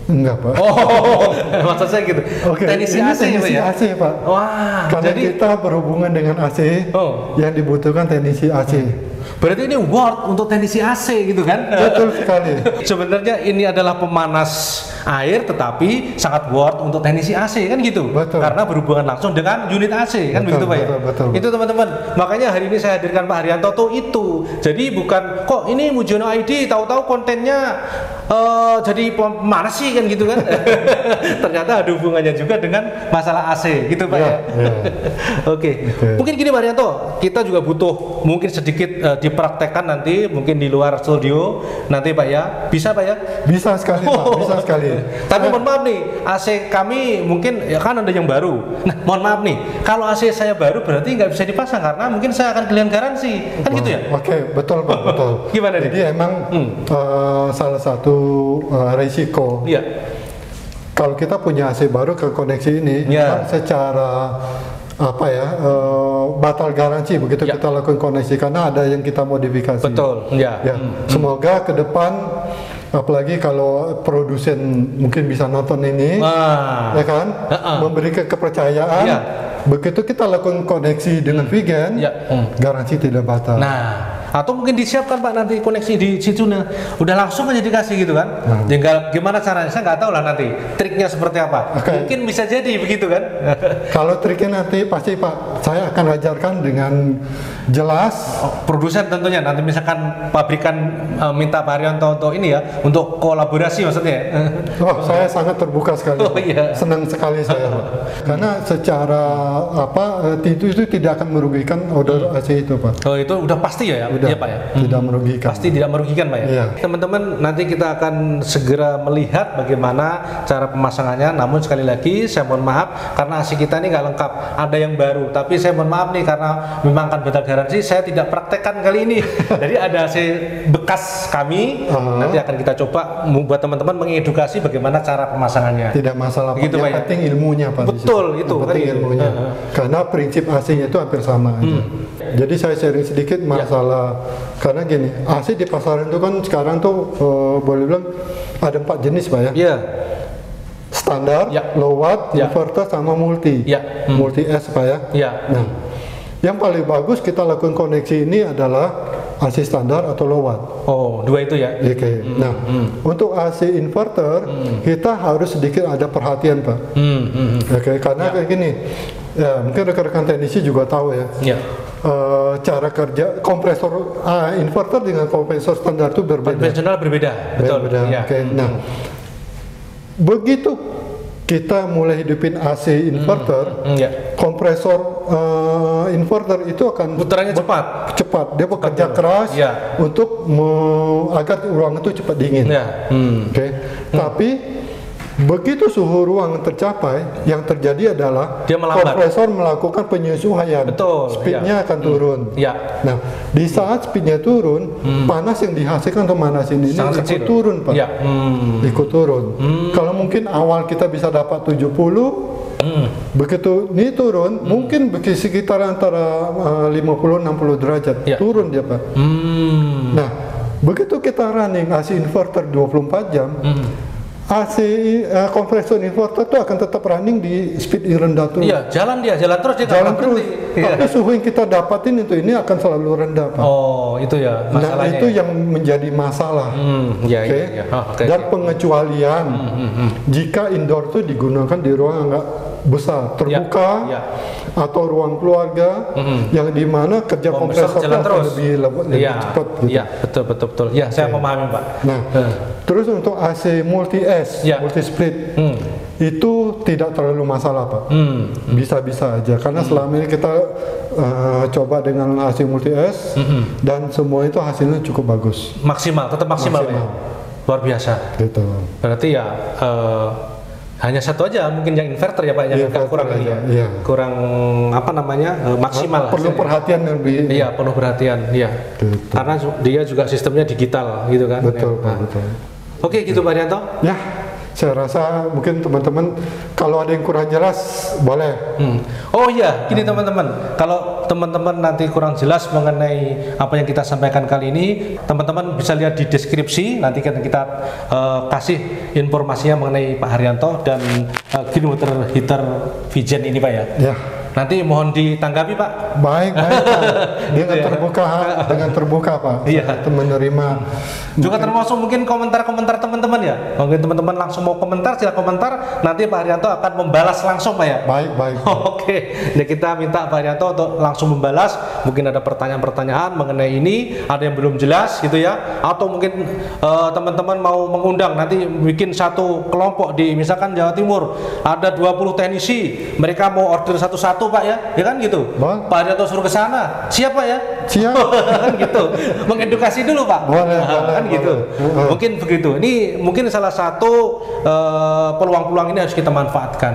Enggak, Pak. Oh, maksud saya gitu. Oke, Teknisi ini AC gitu teknisi ya? AC, Pak. Wah, Karena jadi kita berhubungan dengan AC, Oh. yang dibutuhkan teknisi AC. berarti ini worth untuk teknisi AC gitu kan? Betul sekali. Sebenarnya ini adalah pemanas air, tetapi sangat worth untuk teknisi AC kan gitu. Betul. Karena berhubungan langsung dengan unit AC kan Betul, begitu Pak ya. betul. Itu teman-teman. Makanya hari ini saya hadirkan Pak Haryanto tuh itu. Jadi bukan kok ini Mujiono ID tahu-tahu kontennya jadi pemanas sih kan gitu kan. Ternyata ada hubungannya juga dengan masalah AC gitu Pak ya. Ya. Oke. Mungkin gini Pak Haryanto, kita juga butuh mungkin sedikit dipraktekkan nanti mungkin di luar studio nanti Pak ya. Bisa Pak ya? Bisa sekali, Pak. Bisa sekali. Tapi mohon maaf nih, AC kami mungkin ya kan ada yang baru. Nah, mohon maaf nih, kalau AC saya baru berarti nggak bisa dipasang karena mungkin saya akan kehilangan garansi, kan gitu ya? Oke, betul Pak, betul. Gimana nih? Jadi emang salah satu risiko Iya. kalau kita punya AC baru ke koneksi ini, Ya. kan secara apa ya batal garansi begitu Ya. kita lakukan koneksi karena ada yang kita modifikasi. Betul, ya. Ya, semoga ke depan apalagi kalau produsen mungkin bisa nonton ini, Wah. ya kan, memberikan kepercayaan. Ya. Begitu kita lakukan koneksi dengan Vigen, Ya. garansi tidak batal. Nah, atau mungkin disiapkan Pak nanti koneksi di situ udah langsung aja dikasih gitu kan? Tinggal gimana caranya? Saya nggak tahu lah nanti triknya seperti apa. Oke. Mungkin bisa jadi begitu kan? Kalau triknya nanti pasti Pak, saya akan ajarkan dengan jelas. Produsen tentunya nanti misalkan pabrikan minta Pak Haryanto untuk ini ya, untuk kolaborasi maksudnya. Oh, saya sangat terbuka sekali. Oh, iya. Senang sekali saya, Pak. Karena secara itu tidak akan merugikan order AC itu, Pak. Oh itu udah pasti ya, Udah, iya Pak ya. tidak merugikan. Pasti tidak merugikan Pak ya. Iya. Teman-teman nanti kita akan segera melihat bagaimana cara pemasangannya. Namun sekali lagi saya mohon maaf karena AC kita ini nggak lengkap. Ada yang baru, tapi saya mohon maaf nih karena memang akan batal garansi. Saya tidak praktekkan kali ini. Jadi ada AC bekas kami. Nanti akan kita coba buat teman-teman mengedukasi bagaimana cara pemasangannya. Tidak masalah, Pak. Begitu, Pak, Yang ya? penting ilmunya, Pak. di Betul, situ. itu, Yang penting kan, ilmunya. Karena prinsip AC-nya itu hampir sama aja. Jadi saya sharing sedikit masalah karena gini, AC di pasaran itu kan sekarang tuh boleh bilang ada 4 jenis, Pak ya. Iya. Standar, Ya. low watt, Ya. inverter sama multi. Ya. Multi S, Pak ya. Iya. Nah, yang paling bagus kita lakukan koneksi ini adalah AC standar atau low watt. Oh dua itu ya. Oke. Nah, untuk AC inverter kita harus sedikit ada perhatian, Pak. Oke, karena kayak gini. Ya, mungkin rekan-rekan teknisi juga tahu ya. Iya. Cara kerja kompresor inverter dengan kompresor standar itu berbeda. Konvensional berbeda, betul. Berbeda. Iya. Oke. Nah, begitu kita mulai hidupin AC inverter, Iya. kompresor inverter itu akan Putarannya cepat. cepat. Dia bekerja keras Ya. untuk agar ruangan itu cepat dingin. Ya. Oke. Tapi Begitu suhu ruang tercapai, yang terjadi adalah Dia melambat. kompresor melakukan penyesuaian. Betul, Speednya akan turun. Ya. Nah, di saat speednya turun, panas yang dihasilkan pemanasan ini Sangat ikut kecil. turun, Pak. Ya. Ikut turun. Kalau mungkin awal kita bisa dapat 70, begitu ini turun, mungkin sekitar antara 50-60 derajat Ya. turun dia, Pak. Nah, begitu kita running AC inverter 24 jam, AC kompresor inverter itu akan tetap running di speed yang rendah terus. Iya, jalan terus dia nggak Jalan pernah terus. berhenti. Iya. Tapi suhu yang kita dapatin ini akan selalu rendah, Pak. Oh, itu ya Nah, masalahnya. itu ya. yang menjadi masalah. Iya, Oke. iya. Oh, oke, Dan oke. pengecualian jika indoor itu digunakan di ruang yang nggak besar, terbuka, ya. atau ruang keluarga, yang dimana kerja kompresor jalan itu terus. lebih Iya, cepat. Gitu. iya, betul. Ya, saya memahami, Pak. Nah, terus untuk AC multi S, Ya. multi split, itu tidak terlalu masalah, Pak. Bisa-bisa aja, karena selama ini kita coba dengan AC multi S, dan semua itu hasilnya cukup bagus. Maksimal, tetap maksimal. Maksimal. Ya? Luar biasa. Gitu. Berarti ya hanya satu aja mungkin yang inverter ya Pak, yang agak Inverter kurang aja, ini ya. iya. Kurang apa namanya? Maksimal. Perlu hasilnya. perhatian yang lebih. Iya, penuh perhatian, iya. Gitu. Karena dia juga sistemnya digital gitu kan. Betul, Ya. Pak, betul. Oke, gitu Pak Rianto. Ya, saya rasa mungkin teman-teman kalau ada yang kurang jelas boleh. Oh iya, gini teman-teman, kalau teman-teman nanti kurang jelas mengenai apa yang kita sampaikan kali ini, teman-teman bisa lihat di deskripsi, nanti kita kasih informasinya mengenai Pak Haryanto dan green water heater Vigen ini Pak ya. Ya, Nanti mohon ditanggapi Pak. baik, Pak. Dengan ya. terbuka Pak. Iya. Itu menerima. Juga termasuk mungkin komentar-komentar teman-teman ya. Mungkin teman-teman langsung mau komentar, silahkan komentar. Nanti Pak Haryanto akan membalas langsung Pak ya. Baik. Oke, jadi kita minta Pak Haryanto untuk langsung membalas. Mungkin ada pertanyaan-pertanyaan mengenai ini, ada yang belum jelas gitu ya. Atau mungkin teman-teman mau mengundang nanti bikin satu kelompok di misalkan Jawa Timur, ada 20 teknisi, mereka mau order satu-satu Pak ya kan gitu. Boleh. Pak Haryanto suruh ke sana, siapa ya? Siap. Kan gitu, mengedukasi dulu Pak. Boleh, Kan boleh, gitu. boleh. Mungkin begitu. Ini mungkin salah satu peluang-peluang ini harus kita manfaatkan.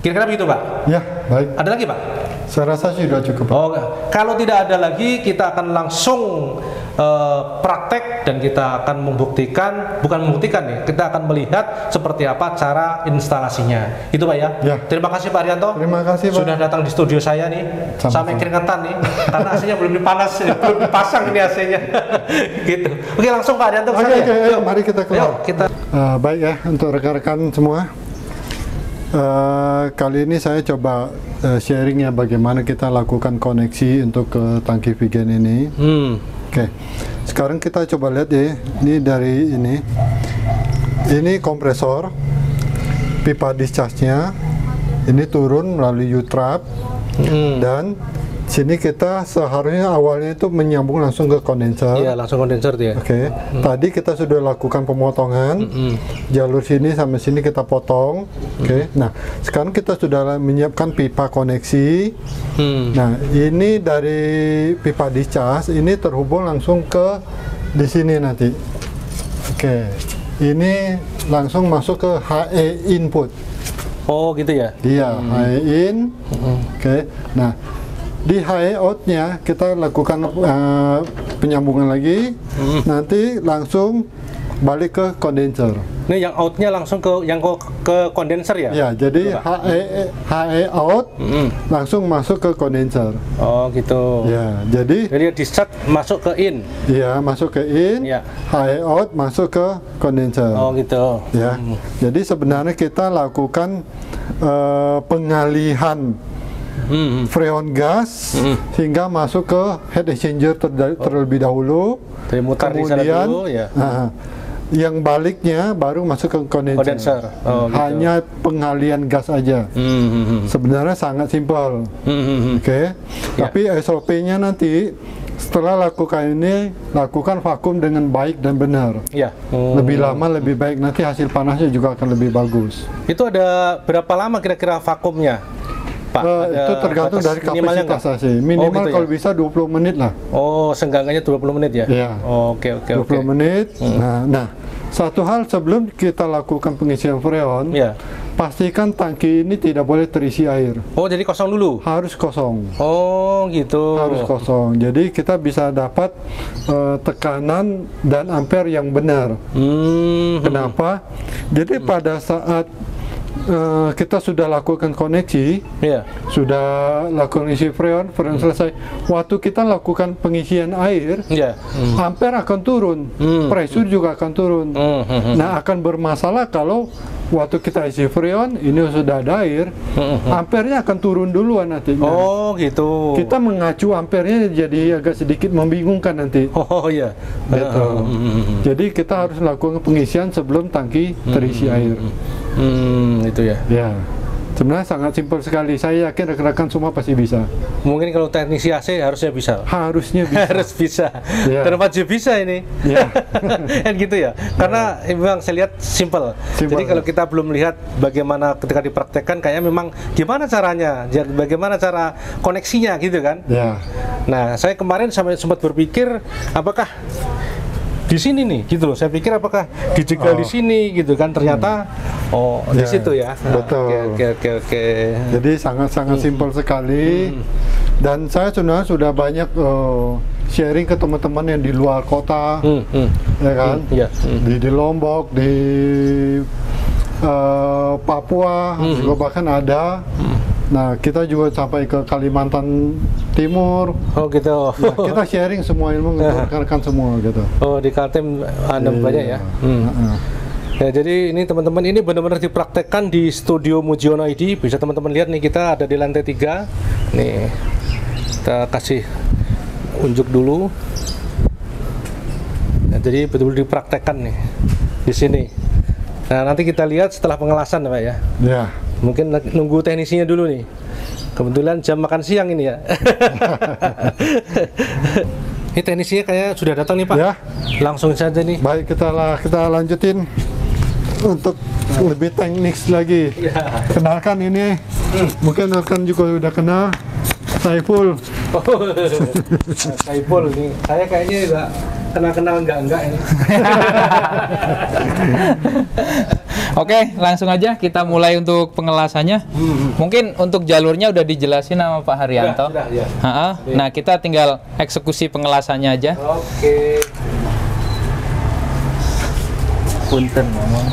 Kira-kira begitu Pak. Ya, baik. Ada lagi Pak? Saya rasa sudah cukup, Pak. Oh, kalau tidak ada lagi, kita akan langsung praktek dan kita akan bukan membuktikan ya, kita akan melihat seperti apa cara instalasinya. Itu Pak ya. Ya. Terima kasih Pak Haryanto. Terima kasih, Pak. Sudah datang di studio saya nih, Sama-sama. sampai keringetan nih, karena AC-nya belum belum dipasang ini AC-nya. Gitu. Oke, langsung Pak Haryanto. Oke, ayo, mari kita keluar. Yuk, kita. Baik ya, untuk rekan-rekan semua. Kali ini saya coba sharing ya bagaimana kita lakukan koneksi untuk ke tangki Vigen ini. Oke, sekarang kita coba lihat ya, ini dari ini. Ini kompresor, pipa discharge-nya, ini turun melalui U-trap, dan sini kita seharusnya awalnya itu menyambung langsung ke kondenser. Iya, langsung kondenser dia. Oke, tadi kita sudah lakukan pemotongan, jalur sini sampai sini kita potong. Oke, nah sekarang kita sudah menyiapkan pipa koneksi. Nah ini dari pipa discharge ini terhubung langsung ke di sini nanti. Oke, ini langsung masuk ke HE input. Oh, gitu ya. Iya, HE in. Oke, nah di HE out-nya kita lakukan penyambungan lagi, nanti langsung balik ke kondenser. Ini yang out-nya langsung ke kondenser ya? Ya, jadi HE out langsung masuk ke kondenser. Oh, gitu. Ya, jadi Jadi discharge masuk ke in. ya masuk ke in, Ya. HE out masuk ke kondenser. Oh, gitu. Ya, jadi sebenarnya kita lakukan pengalihan freon gas hingga masuk ke heat exchanger terlebih dahulu. Jadi mutar di sana kemudian dulu ya. yang baliknya baru masuk ke kondenser. Kondenser. Oh, gitu. Hanya pengalian gas aja. Sebenarnya sangat simpel. Oke. Tapi SOP-nya nanti setelah lakukan ini, lakukan vakum dengan baik dan benar. Ya. Lebih lama lebih baik, nanti hasil panasnya juga akan lebih bagus. Itu ada berapa lama kira-kira vakumnya, Pak? Ada Itu tergantung batas dari minimalnya kapasitas nggak? AC. Minimal gitu ya? kalau bisa 20 menit lah. Oh, seenggaknya 20 menit ya? Iya. Oh, oke. 20 menit. Nah, Satu hal sebelum kita lakukan pengisian freon, Ya. pastikan tangki ini tidak boleh terisi air. Oh, jadi kosong dulu. Harus kosong. Oh, gitu. Harus kosong. Jadi kita bisa dapat tekanan dan ampere yang benar. Kenapa? Jadi pada saat kita sudah lakukan koneksi, Ya. sudah lakukan isi freon selesai. Waktu kita lakukan pengisian air, Ya. ampere akan turun, pressure juga akan turun. Nah, akan bermasalah kalau waktu kita isi freon, ini sudah ada air, ampernya akan turun duluan nanti. Nah, Oh, gitu. kita mengacu ampernya jadi agak sedikit membingungkan nanti. Oh, iya. Gitu. Jadi kita harus lakukan pengisian sebelum tangki terisi air. Itu ya. Ya, sebenarnya sangat simpel sekali. Saya yakin rekan-rekan semua pasti bisa. Mungkin kalau teknisi AC harusnya bisa. Harusnya bisa. Harus bisa. Ya. Dan wajib bisa ini. Ya. Kan gitu ya. Karena memang saya lihat simple. Simple. Jadi kalau kita belum lihat bagaimana ketika dipraktekkan, kayaknya memang gimana caranya, bagaimana cara koneksinya gitu kan. Ya. Nah, saya kemarin sampai sempat berpikir apakah di sini nih gitu loh. Saya pikir apakah dijegal di sini gitu kan, ternyata di Ya, situ ya. betul. Oke. Jadi sangat-sangat simpel sekali. Dan saya sudah banyak sharing ke teman-teman yang di luar kota, ya kan? Iya. Di Lombok, di Papua juga bahkan ada. Nah, kita juga sampai ke Kalimantan Timur. Oh gitu. Nah, kita sharing semua ilmu untuk rekan-rekan semua gitu. Oh, di Kaltim ada banyak ya. Ya, jadi ini teman-teman, ini benar-benar dipraktekkan di studio Mujiono ID. Bisa teman-teman lihat nih, kita ada di lantai 3. Nih, kita kasih unjuk dulu. Ya, jadi betul-betul dipraktekkan nih di sini. Nah, nanti kita lihat setelah pengelasan, Pak ya. Ya. Mungkin nunggu teknisinya dulu nih. Kebetulan jam makan siang ini ya. Ini teknisinya kayak sudah datang nih Pak. Ya. Langsung saja nih. Baik, kita lanjutin untuk lebih teknis lagi. Ya. Kenalkan ini, mungkin rekan juga udah kenal, Saiful. Oh, Saiful nih. Saya kayaknya juga kenal-kenal enggak ini. Oke, langsung aja kita mulai untuk pengelasannya. Mungkin untuk jalurnya udah dijelasin sama Pak Haryanto. Sudah, ya. Nah, kita tinggal eksekusi pengelasannya aja. Oke. Punten, ngomong.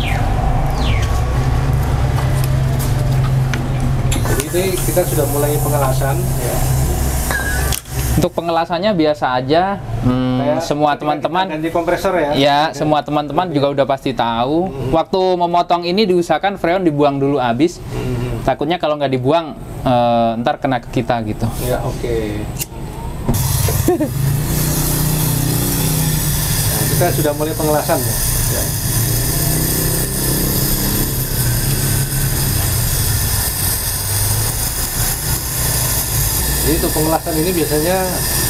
Jadi ini kita sudah mulai pengelasan. Ya. Untuk pengelasannya biasa aja. Semua teman-teman ganti kompresor ya. ya, semua teman-teman juga udah pasti tahu. Waktu memotong ini diusahakan freon dibuang dulu habis. Takutnya kalau nggak dibuang ntar kena ke kita gitu. Ya, oke. Nah, kita sudah mulai pengelasan ya. Ya. Jadi untuk pengelasan ini biasanya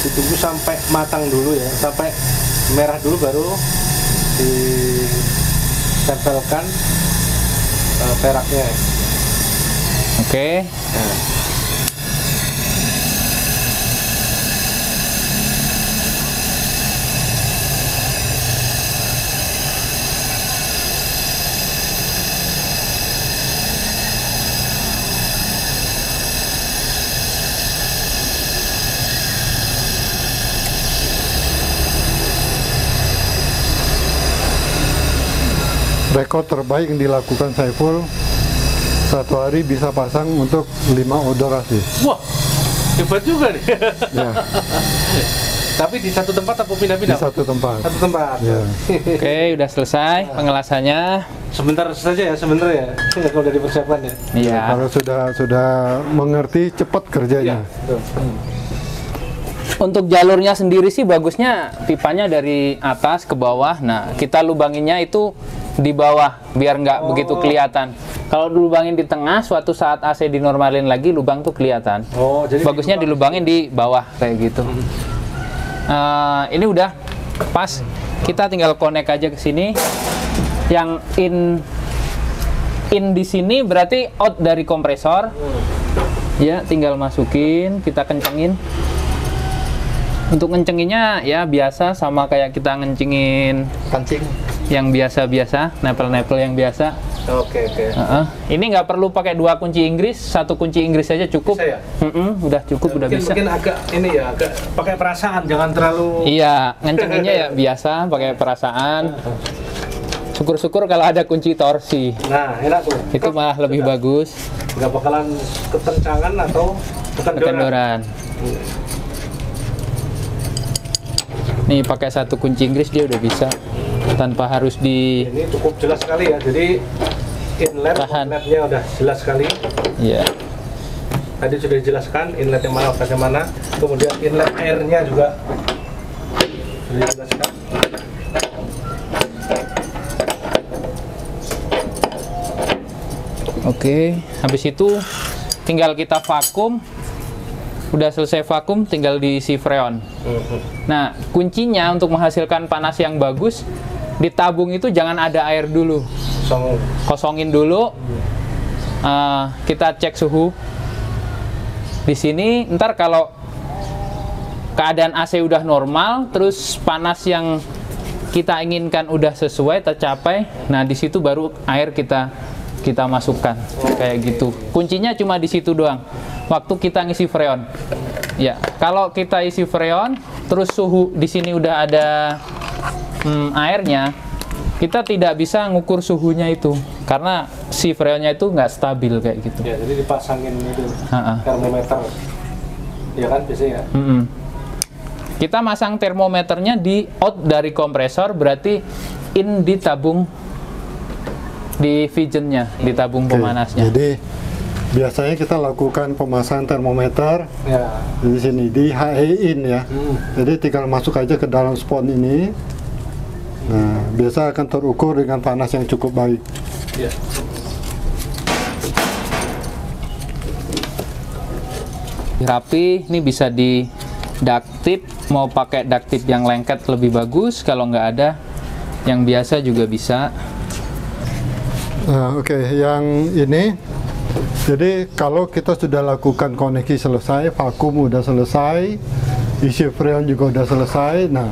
ditunggu sampai matang dulu ya, sampai merah dulu baru ditempelkan peraknya. Oke. Nah. Rekor terbaik yang dilakukan Saiful, satu hari bisa pasang untuk 5 odorasi. Wah, hebat juga nih. Ya, Tapi di satu tempat atau di pindah-pindah? satu tempat. Satu tempat. Ya. Oke, udah selesai pengelasannya. Sebentar saja ya, sebentar ya. Kalau udah dipersiapkan ya. Iya. Kalau sudah mengerti, cepat kerjanya. Betul. Untuk jalurnya sendiri sih bagusnya pipanya dari atas ke bawah. Nah, kita lubanginnya itu di bawah biar nggak begitu kelihatan. Kalau dilubangin di tengah, suatu saat AC dinormalin lagi, lubang tuh kelihatan. Oh, jadi Bagusnya dilubangin di bawah kayak gitu. Ini udah pas. Kita tinggal connect aja ke sini. Yang in di sini berarti out dari kompresor. Ya, tinggal masukin, kita kencengin. Untuk ngencenginnya ya biasa sama kayak kita ngencengin Kancing. yang biasa-biasa, nepel-nepel yang biasa. Oke. Ini nggak perlu pakai 2 kunci Inggris, 1 kunci Inggris saja cukup. Bisa ya? Udah cukup, udah bisa. Mungkin agak ini ya, agak pakai perasaan, jangan terlalu. Iya, ngencenginnya ya biasa, pakai perasaan. Syukur-syukur kalau ada kunci torsi. Nah, enak tuh. Itu malah lebih bagus. Nggak bakalan ketencangan atau Kekendoran. Nih pakai 1 kunci Inggris dia udah bisa, tanpa harus di. Ini cukup jelas sekali ya. Jadi inlet, outletnya udah jelas sekali. Iya. Tadi sudah dijelaskan inlet yang mana, outlet yang mana. Kemudian inlet airnya juga sudah dijelaskan. Oke, habis itu tinggal kita vakum. Udah selesai vakum, tinggal diisi freon. Nah, kuncinya untuk menghasilkan panas yang bagus, di tabung itu jangan ada air dulu. Kosongin dulu. Kita cek suhu. Di sini, ntar kalau keadaan AC udah normal, terus panas yang kita inginkan udah sesuai, tercapai. Nah, di situ baru air kita masukkan kayak gitu. Kuncinya cuma di situ doang. Waktu kita ngisi freon, ya. Kalau kita isi freon, terus suhu di sini udah ada airnya, kita tidak bisa ngukur suhunya itu, karena si freonnya itu nggak stabil kayak gitu. Ya, jadi dipasangin itu termometer, ya kan biasanya. Kita masang termometernya di out dari kompresor, berarti in di tabung, di vigennya, di tabung pemanasnya. Jadi biasanya kita lakukan pemasangan termometer di sini di HE in ya. Jadi tinggal masuk aja ke dalam spon ini. Nah, biasa akan terukur dengan panas yang cukup baik. Rapi, ini bisa di duct tip. Mau pakai duct tip yang lengket lebih bagus. Kalau nggak ada, yang biasa juga bisa. Oke, yang ini. Jadi kalau kita sudah lakukan koneksi selesai, vakum udah selesai, isi freon juga udah selesai. Nah,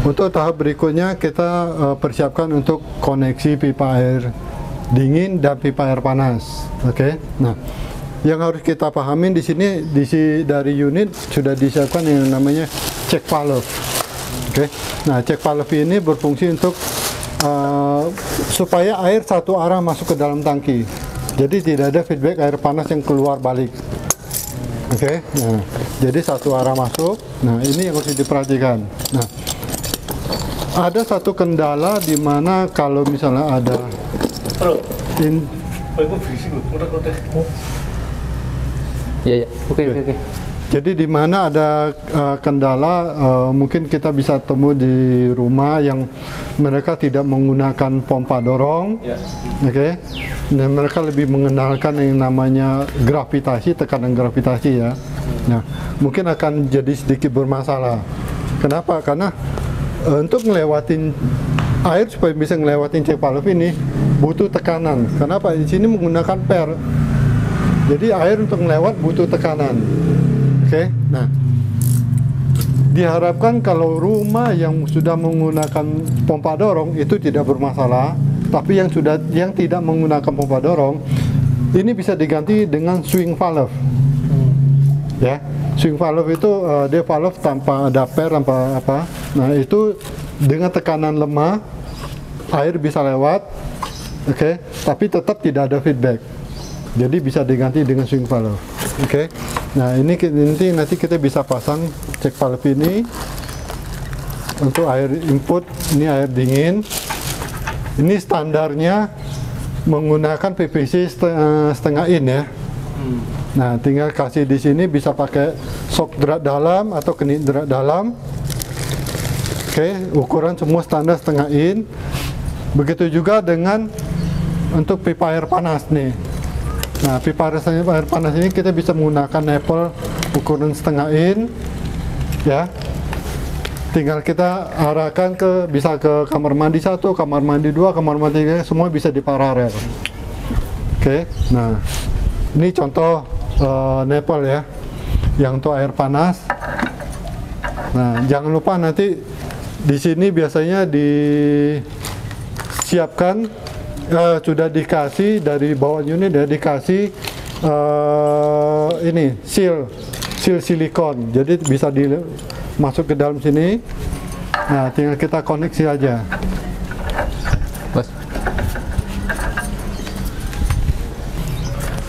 untuk tahap berikutnya kita persiapkan untuk koneksi pipa air dingin dan pipa air panas. Oke. Nah, yang harus kita pahamin di sini dari unit sudah disiapkan yang namanya check valve. Oke. Nah, check valve ini berfungsi untuk supaya air satu arah masuk ke dalam tangki. Jadi tidak ada feedback air panas yang keluar balik. Oke. Nah, jadi satu arah masuk. Nah, ini yang harus diperhatikan. Nah, ada satu kendala di mana kalau misalnya ada Oke. Jadi di mana ada kendala, mungkin kita bisa temu di rumah yang mereka tidak menggunakan pompa dorong, oke? Dan mereka lebih mengenalkan yang namanya gravitasi, tekanan gravitasi ya. Nah, mungkin akan jadi sedikit bermasalah. Kenapa? Karena untuk ngelewatin air supaya bisa ngelewatin check valve ini butuh tekanan. Kenapa? Di sini menggunakan per. Jadi air untuk melewat butuh tekanan. Oke, nah diharapkan kalau rumah yang sudah menggunakan pompa dorong itu tidak bermasalah, tapi yang tidak menggunakan pompa dorong ini bisa diganti dengan swing valve. Ya, swing valve itu dia valve tanpa ada per, tanpa apa. Nah itu dengan tekanan lemah air bisa lewat, oke, tapi tetap tidak ada feedback. Jadi bisa diganti dengan swing valve. Oke. Nah, ini nanti kita bisa pasang check valve ini untuk air input, ini air dingin. Ini standarnya menggunakan PVC setengah in ya. Nah, tinggal kasih di sini bisa pakai sok derat dalam atau kenit derat dalam. Oke, ukuran semua standar setengah in. Begitu juga dengan untuk pipa air panas nih. Nah, pipa air panas ini kita bisa menggunakan nipple ukuran setengah in, ya. Tinggal kita arahkan bisa ke kamar mandi 1, kamar mandi 2, kamar mandi 3, semua bisa diparalel. Oke, nah ini contoh nipple ya, yang untuk air panas. Nah, jangan lupa nanti di sini biasanya siapkan, sudah dikasih dari bawaan unit, ya dikasih ini seal silikon, jadi bisa masuk ke dalam sini. Nah, tinggal kita koneksi aja.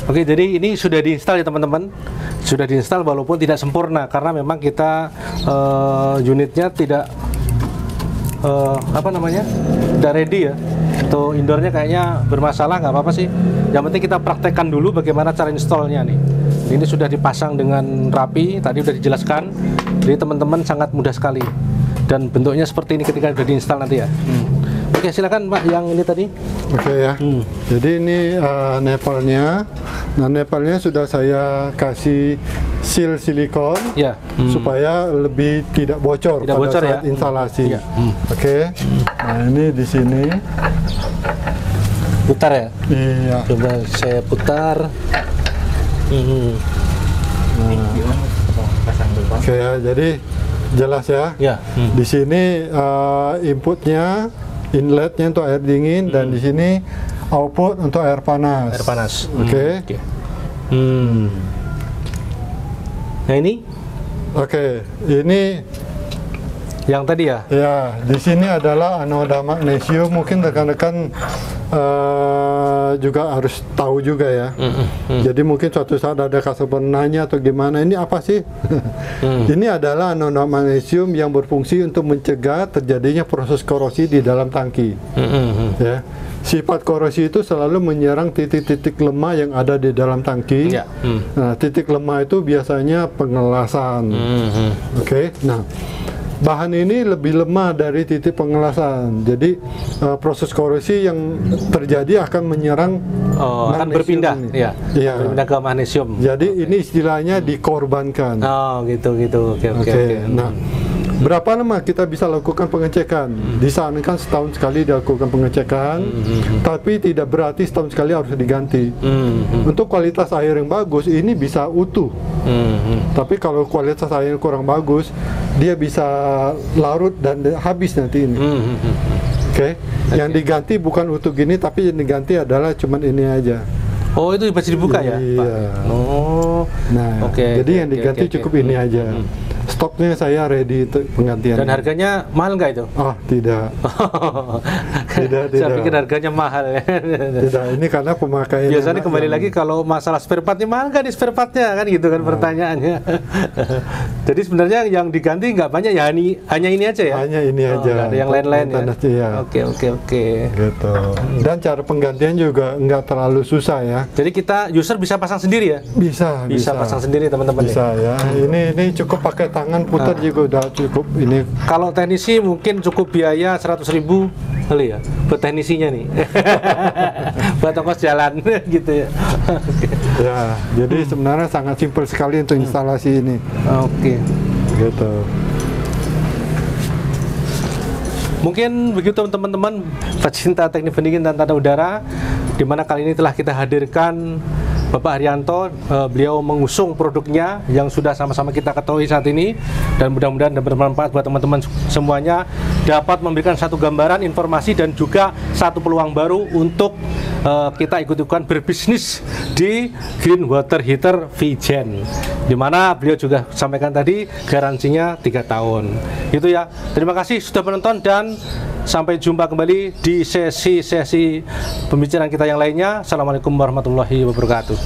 Oke, jadi ini sudah diinstal ya teman-teman. Sudah diinstal walaupun tidak sempurna karena memang kita unitnya tidak tidak ready ya. Untuk indoornya kayaknya bermasalah, nggak apa-apa sih. Yang penting kita praktekkan dulu bagaimana cara installnya nih. Ini sudah dipasang dengan rapi, tadi sudah dijelaskan. Jadi teman-teman sangat mudah sekali. Dan bentuknya seperti ini ketika sudah diinstal nanti ya. Oke, silakan Pak yang ini tadi. Oke ya. Jadi ini nepalnya. Nah, nepalnya sudah saya kasih seal silikon Ya. supaya lebih tidak bocor Tidak pada bocor saat ya. instalasi. Iya. Oke. Nah, ini di sini. Putar ya. Iya. Coba saya putar. Oke ya. Jadi jelas ya. Ya. Di sini inputnya, inletnya untuk air dingin, dan di sini output untuk air panas. Air panas. Oke. Oke. Nah ini Oke. Ini yang tadi ya. ya, di sini adalah anoda magnesium. Mungkin rekan-rekan juga harus tahu juga ya. Jadi mungkin suatu saat ada customer nanya atau gimana, ini apa sih? Ini adalah anoda magnesium yang berfungsi untuk mencegah terjadinya proses korosi di dalam tangki. Ya. Sifat korosi itu selalu menyerang titik-titik lemah yang ada di dalam tangki. Ya. Nah, titik lemah itu biasanya pengelasan. Oke. Nah, bahan ini lebih lemah dari titik pengelasan. Jadi proses korosi yang terjadi akan menyerang Akan magnesium berpindah, ini. ya. Iya. Berpindah ke magnesium. Jadi ini istilahnya dikorbankan. Oh, gitu. Oke. Nah, berapa lama kita bisa lakukan pengecekan? Disarankan setahun sekali dilakukan pengecekan, tapi tidak berarti setahun sekali harus diganti. Untuk kualitas air yang bagus, ini bisa utuh. Tapi kalau kualitas air kurang bagus, dia bisa larut dan habis nanti ini. Oke. Yang diganti bukan utuh gini, tapi yang diganti adalah cuman ini aja. Oh, itu bisa dibuka ya, Pak? Iya. Oh. Nah, Oke, jadi oke, yang diganti oke. cukup ini aja. Stoknya saya ready untuk penggantian. Dan harganya mahal nggak itu? Oh, tidak. Tidak. Saya pikir harganya mahal ya. Tidak, ini karena pemakaian. Biasanya kembali lagi kalau masalah spare part, mahal nggak di spare partnya kan gitu kan pertanyaannya. Jadi sebenarnya yang diganti nggak banyak ya, hanya ini aja ya? Hanya ini Oh, aja. nggak ada yang lain-lain ya? Ya. Oke. Gitu. Dan cara penggantian juga nggak terlalu susah ya. Jadi kita user bisa pasang sendiri ya? Bisa Pasang sendiri teman-teman. Bisa ya. Ini cukup pakai tangan putar juga udah cukup. Ini Kalau teknisi mungkin cukup biaya 100.000 kali ya buat teknisinya nih. Buat ongkos jalan gitu ya. ya. Jadi sebenarnya sangat simpel sekali untuk instalasi ini. Oke. Gitu. Mungkin begitu teman-teman pecinta teknik pendingin dan tata udara, di mana kali ini telah kita hadirkan Bapak Haryanto. Beliau mengusung produknya yang sudah sama-sama kita ketahui saat ini, dan mudah-mudahan bermanfaat buat teman-teman semuanya, dapat memberikan satu gambaran, informasi, dan juga satu peluang baru untuk kita ikut-ikutan berbisnis di Green Water Heater V-Gen, di mana beliau juga sampaikan tadi garansinya 3 tahun. Gitu ya. Terima kasih sudah menonton, dan sampai jumpa kembali di sesi-sesi pembicaraan kita yang lainnya. Assalamualaikum warahmatullahi wabarakatuh.